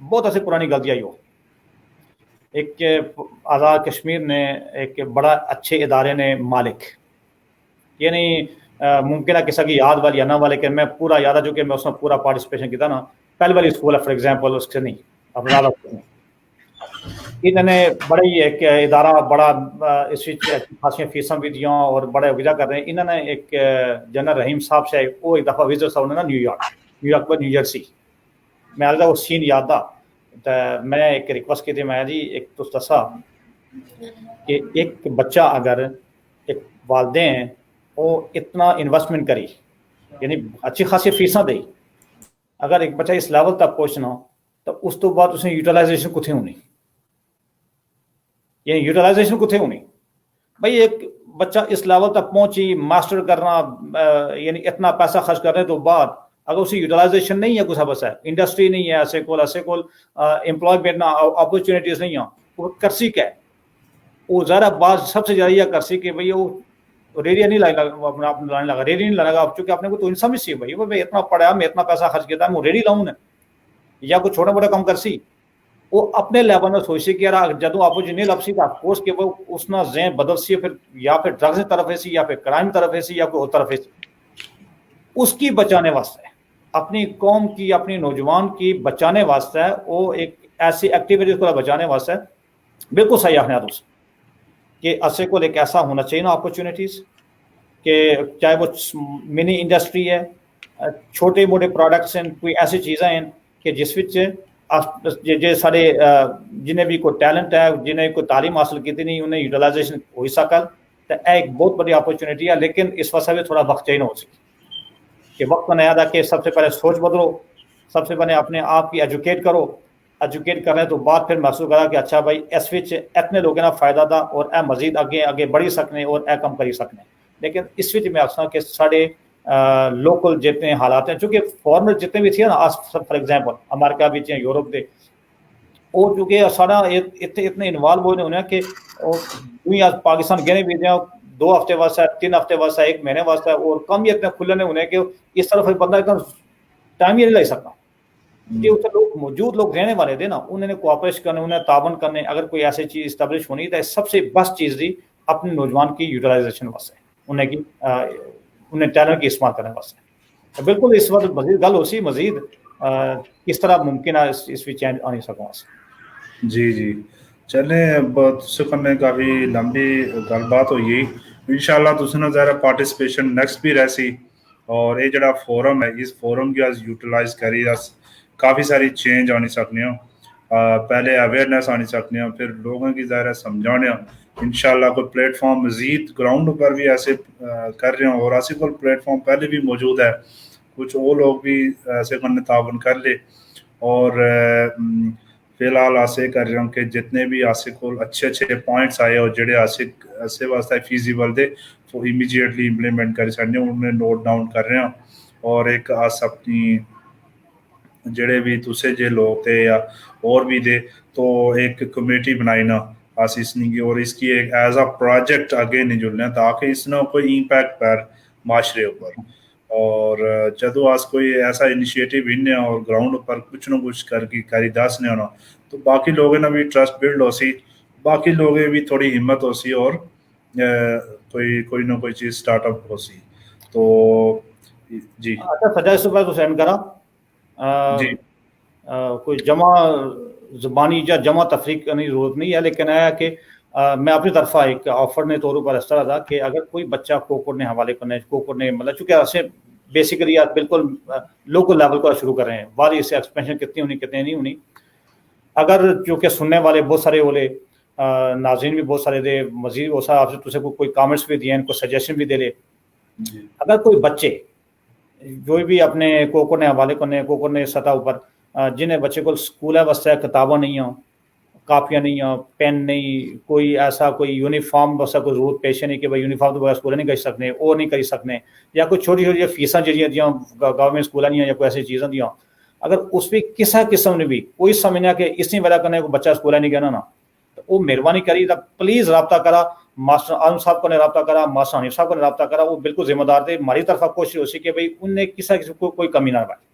بہت ایسی پرانی غلطی آئی ہو ایک آزاد کشمیر نے ایک بڑا اچھے ادارے نے مالک یعنی ممکن ہے کسی کی یاد والی یا نہ والے کہ میں پورا یاد ہے جو کہ میں اس میں پورا پارٹیسپیشن کیا نا پہلی والی اسکول ہے فار ایگزامپل اس سے نہیں اپنا انہوں نے بڑا ہی ایک ادارہ بڑا اس خاصی فیساں بھی دیا اور بڑے وجہ کر رہے ہیں انہوں نے ایک جنرل رحیم صاحب سے وہ ایک دفعہ وزٹ صاحب نے نا نیو یارک پر نیو جرسی میں آج وہ سین یاد تھا تو میں ایک ریکویسٹ کی تھی میں جی ایک تو دسا کہ ایک بچہ اگر ایک والدین وہ اتنا انویسٹمنٹ کری یعنی اچھی خاصی فیساں دے اگر ایک بچہ اس لیول تک پہنچنا تو اس تو بعد اس نے یوٹیلائزیشن کتنے ہونی یعنی یوٹیلائزیشن کتنے ہونی بھائی ایک بچہ اس لیول تک پہنچی ماسٹر کرنا یعنی اتنا پیسہ خرچ کرنے تو بعد اگر اسی یوٹیلائزیشن نہیں ہے کچھ بس ہے انڈسٹری نہیں ہے ایسے کول امپلائمنٹ اپرچونیٹیز نہیں ہیں وہ کرسی کیا ہے وہ ذرا بات سب سے زیادہ یہ کرسی کہ بھائی وہ ریڈیا نہیں لانے لگا ریڈی نہیں لانے لگا چونکہ آپ نے کو تو سمجھ سی بھائی میں اتنا پڑھا میں اتنا پیسہ خرچ کیا تھا میں ریڈی لاؤں یا کوئی چھوٹا موٹا کام کرسی وہ اپنے لیول میں سوچ سی کہ یار جدوں اپرچونیٹی نہیں لب سی تو افکورس کہ وہ اس نہ ذہن بدل سی پھر یا پھر ڈرگز کی طرف ہے سی یا پھر کرائم کی طرف ہے سی یا کوئی اور طرف ہے سی اس کی بچانے واسطے اپنی قوم کی اپنی نوجوان کی بچانے واسطے وہ ایک ایسی ایکٹیویٹیز کو بچانے واسطے بالکل صحیح آخنا دوست کہ اسے کو ایک ایسا ہونا چاہیے نا اپرچونیٹیز کہ چاہے وہ منی انڈسٹری ہے چھوٹے موٹے پروڈکٹس ہیں کوئی ایسی چیزیں ہیں کہ جس وچ سارے جنہیں بھی کوئی ٹیلنٹ ہے جنہیں کوئی تعلیم حاصل کی نہیں انہیں یوٹیلائزیشن ہو سکل تو ایک بہت بڑی اپرچونیٹی ہے لیکن اس واسطے بھی تھوڑا وقت چاہیے ہو سکے کہ وقت بنایا تھا کہ سب سے پہلے سوچ بدلو سب سے پہلے اپنے آپ کی ایجوکیٹ کرو ایجوکیٹ کرنے تو بعد پھر محسوس کرا کہ اچھا بھائی اس وچ اتنے لوگوں کا فائدہ تھا اور اے مزید آگے بڑھی سکنے اور اے کم کری سکنے لیکن اس وچ میں آخساں کہ سارے لوکل جتنے حالات ہیں چونکہ فارمر جتنے بھی تھے نا فار ایگزامپل امریکہ بھی ہیں یورپ کے وہ چونکہ سارا اتنے انوالو ہونے ہونے کہ پاکستان گہنے بھی دیں 2 ہفتے واسطے 3 ہفتے واسطے 1 مہینے واسطے اور کم ہی اتنے کھلنے ہونے کہ اس طرف بندہ اتنا ٹائم ہی نہیں لگ سکتا کہ اتنے لوگ موجود لوگ رہنے والے تھے نا انہوں نے کوآپریٹ کرنے انہیں تعاون کرنے اگر کوئی ایسی چیز اسٹیبلش ہونی تو سب سے بیسٹ چیز دی اپنے نوجوان کی یوٹیلائزیشن واسطے انہیں ٹیلنٹ کی استعمال کرنے واسطے بالکل اس وقت مزید گل ہو سی مزید کس طرح ممکن ہے اس بھی چینج آنی سکوں جی جی چلیں کرنے کافی لمبی گل بات ہوئی انشاءاللہ تسی نا ظاہر پارٹیسپیشن نیکسٹ بھی رہسی اور یہ جڑا فورم ہے اس فورم کی اج یوٹیلائز کری کافی ساری چینج آنی سکنے ہوں پہلے اویئرنیس آنی سکنے ہوں پھر لوگوں کی ظاہر سمجھانے ہوں انشاءاللہ کوئی پلیٹ فارم مزید گراؤنڈ پر بھی ایسے کر رہے ہوں اور ایسے کوئی پلیٹ فارم پہلے بھی موجود ہے کچھ وہ لوگ بھی ایسے کرنے تعاون کر لے اور فی الحال آسے کر رہے ہوں کہ جتنے بھی آسے کو اچھے پوائنٹس آئے اور جڑے آسے واسطے فیزیبل دے وہ امیجیٹلی امپلیمنٹ کر سکتے ہیں انہیں نوٹ ڈاؤن کر رہے ہوں اور ایک آس اپنی جڑے بھی دوسرے جے لوگ تھے یا اور بھی دے تو ایک کمیٹی بنائی نا اس نے کی اور اس کی ایک ایز اے پروجیکٹ آگے نہیں جلنا تاکہ اس نے کوئی امپیکٹ پر معاشرے اوپر اور جدو آج کوئی ایسا انیشیٹو ہی اور گراؤنڈ پر کچھ نہ کچھ کری دس نہیں ہونا تو باقی لوگوں نے بھی ٹرسٹ بلڈ ہو سی باقی لوگیں بھی تھوڑی ہمت ہو سی اور کوئی نہ کوئی چیز سٹارٹ اپ ہو سی تو جی اچھا سجا صبح تو سینڈ کرا جی کوئی جمع زبانی یا جمع تفریق کرنے کی ضرورت نہیں ہے لیکن ہے کہ میں اپنی طرف ایک آفر نے طور پر اس طرح تھا کہ اگر کوئی بچہ کوکڑ نے حوالے کرنے کوکڑ نے مطلب چونکہ ایسے بیسیکلی آپ بالکل لوکل لیول کو شروع کر رہے ہیں باری اس سے ایکسپینشن کتنی ہونی کتنی نہیں ہونی اگر چونکہ سننے والے بہت سارے بولے ناظرین بھی بہت سارے دے مزید ہو سا آپ سے تجھے کوئی کامنٹس بھی دیے ان کو سجیشن بھی دے لے اگر کوئی بچے جو بھی اپنے کوکڑ نے حوالے کرنے کوکڑ نے سطح اوپر جنہیں بچے کو اسکول ہے واسطے کتابیں نہیں ہوں کاپیاں نہیں ہوں پین نہیں کوئی ایسا کوئی یونیفارم واسطے کوئی ضرورت پیش نہیں کہ بھائی یونیفارم تو بغیر اسکول نہیں کر سکتے وہ نہیں کر سکتے یا کوئی چھوٹی چھوٹی فیساں جہاں گورنمنٹ اسکول نہیں یا کوئی ایسی چیزاں دیا اگر اس بھی کسی قسم نے بھی کوئی سمجھنا کہ اس نے وجہ کرنے کو بچہ اسکول نہیں کہنا نا تو وہ مہربانی کری تو پلیز رابطہ کرا ماسٹر عالم صاحب کو نے رابطہ کرا ماسٹر حنیف صاحب کو نے رابطہ کرا وہ بالکل ذمہ دار تھے ہماری طرف کوشش ہو سی کہ بھائی ان نے کسی قسم کو کوئی کمی نہ پائے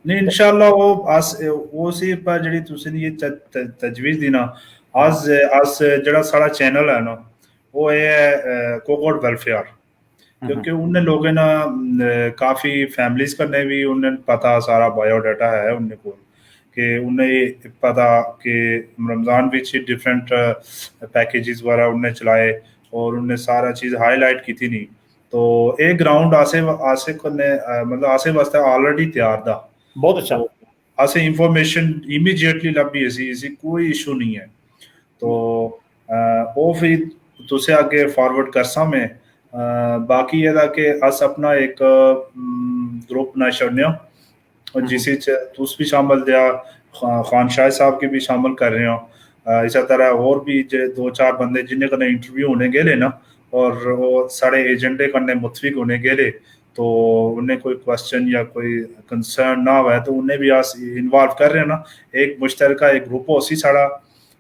نہیں انشاءاللہ وہ سی پر جڑی تسی نے یہ تجویز دی نا آج جڑا سارا چینل ہے نا وہ ہے کوکڑ ویلفیئر کیونکہ انہیں لوگوں نے کافی فیملیز کرنے بھی انہیں پتا سارا بایو ڈاٹا ہے انہیں کو کہ انہیں پتا کہ رمضان بھی ڈفرینٹ پیکیجز وغیرہ انہیں چلائے اور انہیں سارا چیز ہائی لائٹ کی تھی نہیں تو ایک گراؤنڈ آسے کرنے مطلب آسے واسطے آلریڈی تیار تھا بہت اچھا آسے انفارمیشن امیجیٹلی لبھی اسی کوئی ایشو نہیں ہے تو وہ پھر تسے آگے فارورڈ کرسا میں باقی یہ تھا کہ اس اپنا ایک گروپ بنا چھڑنے اور جسے تس بھی شامل دیا خان شاہ صاحب کے بھی شامل کر رہے ہوں اسی طرح اور بھی دو چار بندے جنہیں کنے انٹرویو ہونے گئے نا اور وہ سارے ایجنڈے کرنے متفق ہونے گئے تو انہیں کوئی کوشچن یا کوئی کنسرن نہ ہوا ہے تو انہیں بھی آج انوالو کر رہے ہیں نا ایک مشترکہ ایک گروپ ہو سی ساڑا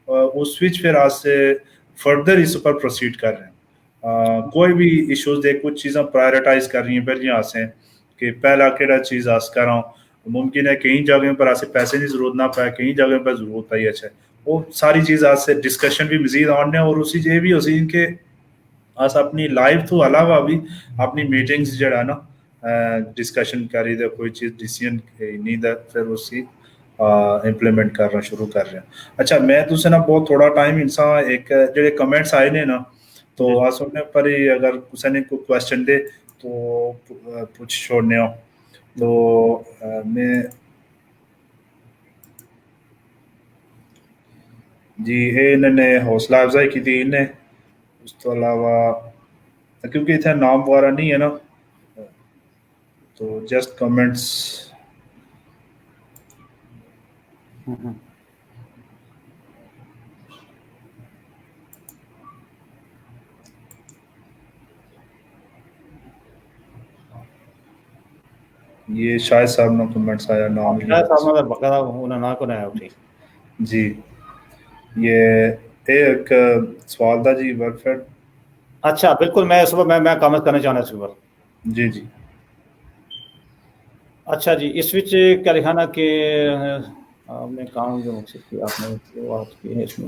اس وچ پھر آج سے فردر اس پر پروسیڈ کر رہے ہیں کوئی بھی ایشوز دے کچھ چیزیں پرائرٹائز کر رہی ہیں پہلے یہاں سے کہ پہلا کیڑا چیز آس کر رہا ہوں ممکن ہے کئی جگہوں پر آسے پیسے کی ضرورت نہ پائے کئی جگہوں پر ضرورت پائی اچھا وہ ساری چیز آج سے ڈسکشن بھی مزید آنے اور اسی یہ بھی ہو سی ان کے آس اپنی لائف تو علاوہ بھی اپنی میٹنگز جڑا نا ڈسکشن کری دے کوئی چیز ڈیسیژن نہیں دے پھر اسی امپلیمنٹ کرنا شروع کر رہے ہیں اچھا میں تو نا بہت تھوڑا ٹائم انسان ایک جڑے کمنٹس آئے نے نا تو آس انہیں پر ہی اگر کسی نے کوئی کوشچن دے تو پوچھ چھوڑنے ہو تو میں جی یہ انہوں نے حوصلہ افزائی کی تھی انہیں اس تو علاوہ کیونکہ اتنا نام وغیرہ نہیں ہے نا تو جسٹ کمنٹس یہ شاہد صاحب نے کمنٹس آیا نام جی یہ ایک سوال تھا جی ورکفیڈ اچھا بالکل میں اس وقت میں کامنٹ کرنا چاہنا اس پر جی جی اچھا جی اس وچ کیا لکھا نا کہ آپ نے کام جو مقصد کی آپ نے بات کی ہے اس میں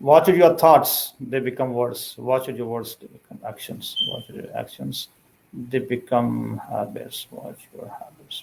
watch your thoughts they become words, watch your words they become actions, watch your actions they become habits, watch your habits।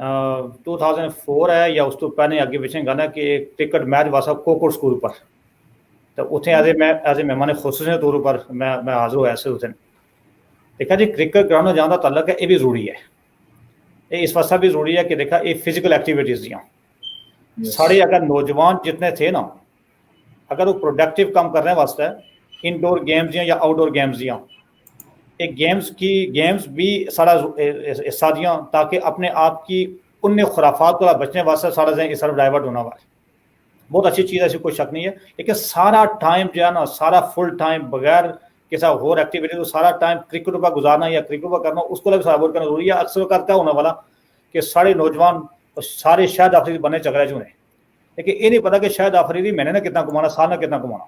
2004 ہے یا اس تو پہلے اگے پیچھے گانا کہ ایک کرکٹ میچ واسا کوکڑ سکول پر تو اتنے ایز اے مہمان خصوصی طور پر میں حاضر ہوا سے اس دن دیکھا جی کرکٹ گراؤنڈ جان کا تعلق ہے یہ بھی ضروری ہے یہ اس واسطے بھی ضروری ہے کہ دیکھا یہ فزیکل ایکٹیویٹیز دیاں سارے اگر نوجوان جتنے تھے نا اگر وہ پروڈکٹیو کام کرنے واسطے انڈور گیمز دیا یا آؤٹ ڈور گیمز دیا ایک گیمز بھی سارا حصہ دیا تاکہ اپنے آپ کی ان خرافات کو بچنے واسطے سارا ذہن اس طرف ڈائیورٹ ہونا ہوا بہت اچھی چیز ہے ایسی کوئی شک نہیں ہے لیکن سارا ٹائم جو ہے نا سارا فل ٹائم بغیر کسی اور ایکٹیویٹی کو سارا ٹائم کرکٹ پر گزارنا یا کرکٹ پر کرنا اس کو بھی سارا کرنا ضروری ہے اکثر اوقات کیا ہونے والا کہ سارے نوجوان سارے شاہد آفریدی بننے چکرے جو ہیں لیکن یہ نہیں پتا کہ شاہد آفریدی مہینے نے کتنا کمانا سال میں کتنا کمانا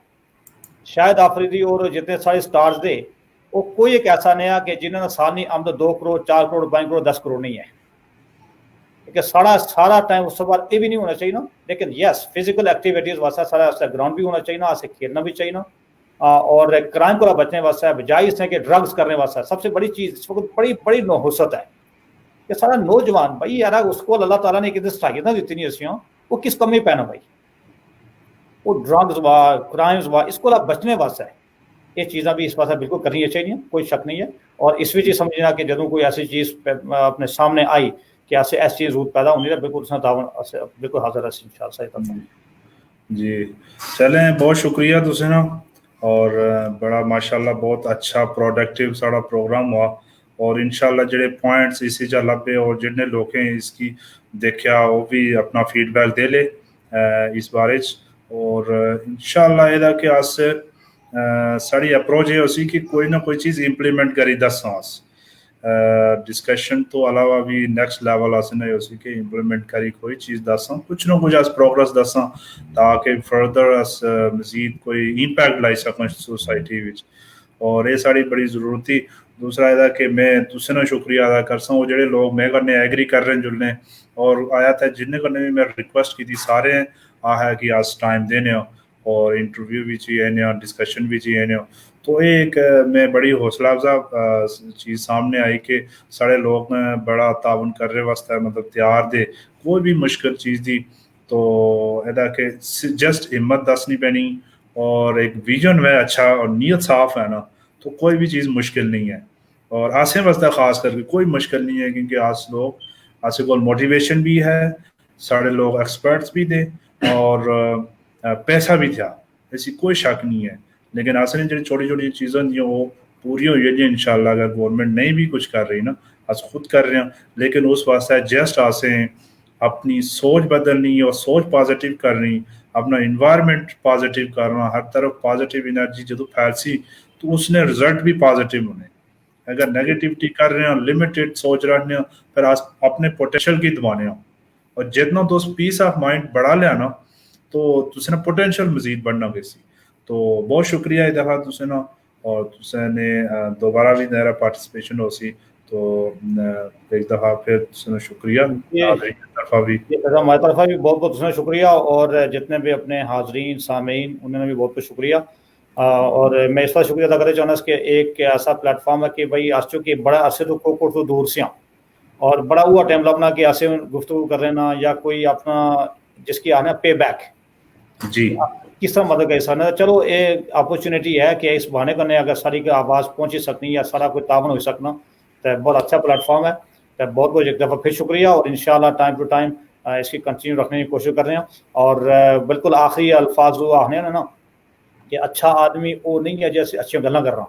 شاہد آفریدی اور جتنے سارے سٹارز دے وہ کوئی ایک ایسا نہیں ہے کہ جنہوں نے سال آمد 2 کروڑ 4 کروڑ 5 کروڑ 10 کروڑ نہیں ہے لیکن سارا ٹائم اس کے بعد یہ بھی نہیں ہونا چاہیے نا لیکن یس فزیکل ایکٹیویٹیز واسطے سارا گراؤنڈ بھی ہونا چاہیے نا ایسے کھیلنا بھی چاہیے نا اور کرائم کو بچنے واسطے بجائے اس طرح کے ڈرگس کرنے واسطے سب سے بڑی چیز اس وقت بڑی نحوست ہے کہ سارا نوجوان بھائی یار اس کو اللہ تعالیٰ نے کتنی صلاحیتیں دیتی نہیں ایسی وہ کس کمی پہنا بھائی وہ ڈرگز وا کرائمز وا اس کو بچنے واسطے یہ چیزاں بھی اس واسطے بالکل کرنی چاہیے کوئی شک نہیں ہے اور اس وجہ سمجھنا کہ جدوں کوئی ایسی چیز اپنے سامنے آئی کہ ایسی چیز ضرورت پیدا ہونی ہے بالکل اس نے تعاون بالکل حاضر ہے انشاءاللہ جی چلیں بہت شکریہ تسیں نا اور بڑا ماشاءاللہ بہت اچھا پروڈکٹیو سارا پروگرام ہوا اور انشاءاللہ جڑے پوائنٹس اسی جا لبے اور جتنے لوگ ہیں اس کی دیکھا وہ بھی اپنا فیڈ بیک دے لے اس بارے اور انشاءاللہ یہ کہ آج سے ساری اپروچ ہے اسی کی کوئی نہ کوئی چیز امپلیمنٹ کری دساں ڈسکشن تو علاوہ بھی نیکسٹ لیول آسن ہے اسی کے امپلیمنٹ کری کوئی چیز دساں کچھ نہ کچھ اس پروگرس دساں تاکہ فردر اس مزید کوئی امپیکٹ لائی سکیں سوسائٹی وچ اور یہ ساری بڑی ضرورت تھی دوسرا یہ کہ میں تسے نا شکریہ ادا کرساں وہ جڑے لوگ میں کرنے ایگری کر رہے ہیں جلنے اور آیا تھا جن کرنے بھی میں ریکویسٹ کی تھی سارے ہیں ہے کہ آج ٹائم دینے اور انٹرویو بھی چاہیے ڈسکشن بھی چاہیے تو ایک میں بڑی حوصلہ افزا چیز سامنے آئی کہ سارے لوگ بڑا تعاون کر رہے واسطے مطلب تیار دے کوئی بھی مشکل چیز دی تو ادا کہ جسٹ ہمت دسنی پینی اور ایک ویژن ہے اچھا اور نیت صاف ہے نا تو کوئی بھی چیز مشکل نہیں ہے اور آسے واسطے خاص کر کے کوئی مشکل نہیں ہے کیونکہ آج لوگ آسے کو موٹیویشن بھی ہے سارے لوگ ایکسپرٹس بھی دے اور پیسہ بھی تھا ایسی کوئی شک نہیں ہے لیکن آسے جو چھوٹی چھوٹی چیزیں دی وہ پوری ہوئی ہیں انشاءاللہ اگر گورنمنٹ نہیں بھی کچھ کر رہی نا آج خود کر رہے ہیں لیکن اس واسطے جسٹ آسے اپنی سوچ بدلنی اور سوچ پازیٹیو کرنی اپنا انوائرمنٹ پازیٹیو کرنا ہر طرف پازیٹیو انرجی جدو پھیلسی تو اس نے رزلٹ بھی پازیٹیو ہونے اگر نیگیٹیوٹی کر رہے ہیں لمیٹڈ سوچ رہے ہیں پھر اپنے پوٹینشیل کی دبانے ہیں اور جتنا تو پیس آف مائنڈ بڑھا لیا نا تو تسے نا پوٹینشیل مزید بڑھنا گیسی تو بہت شکریہ اس دفعہ تسے نا اور تسے نے دوبارہ بھی میرا پارٹیسپیشن ہو سی تو ایک دفعہ پھر تسے نا شکریہ ہماری طرف بھی بہت بہت شکریہ اور جتنے بھی اپنے حاضرین سامعین انہوں نے بھی بہت بہت شکریہ اور میں اس پر شکریہ ادا کرنا چاہنا کہ ایک ایسا پلیٹ فارم ہے کہ بھائی آج چونکہ بڑا عرصے تو کوکڑ تو دور سے اور بڑا ہوا ٹائم لگنا کہ ایسے گفتگو کر لینا یا کوئی اپنا جس کی آنا پے بیک جی کس طرح مدد کر سکنا چلو یہ اپرچونیٹی ہے کہ اس بہانے کرنے اگر ساری کی آواز پہنچی سکنی یا سارا کوئی تعاون ہو سکنا تو بہت اچھا پلیٹ فارم ہے تو بہت بہت ایک دفعہ پھر شکریہ اور انشاءاللہ ٹائم ٹو ٹائم اس کی کنٹینیو رکھنے کی کوشش کر رہے ہیں اور بالکل آخری الفاظ وہ آخنے ہیں نا کہ اچھا آدمی وہ نہیں ہے جیسے اچھی گلاں کر رہا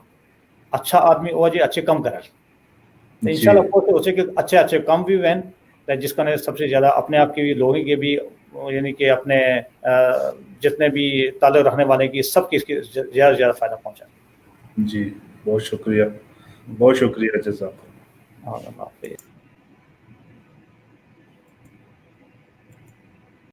اچھا آدمی وہ جی اچھے کم کرے تو انشاءاللہ کوشش ہو سکے کہ اچھے اچھے کم بھی ہوئیں جس کا سب سے زیادہ اپنے آپ کی لوگوں کے بھی یعنی کہ اپنے جتنے بھی تعلق رکھنے والے کی سب کی اس کی زیادہ سے زیادہ فائدہ پہنچا جی بہت شکریہ جزاک اللہ حافظ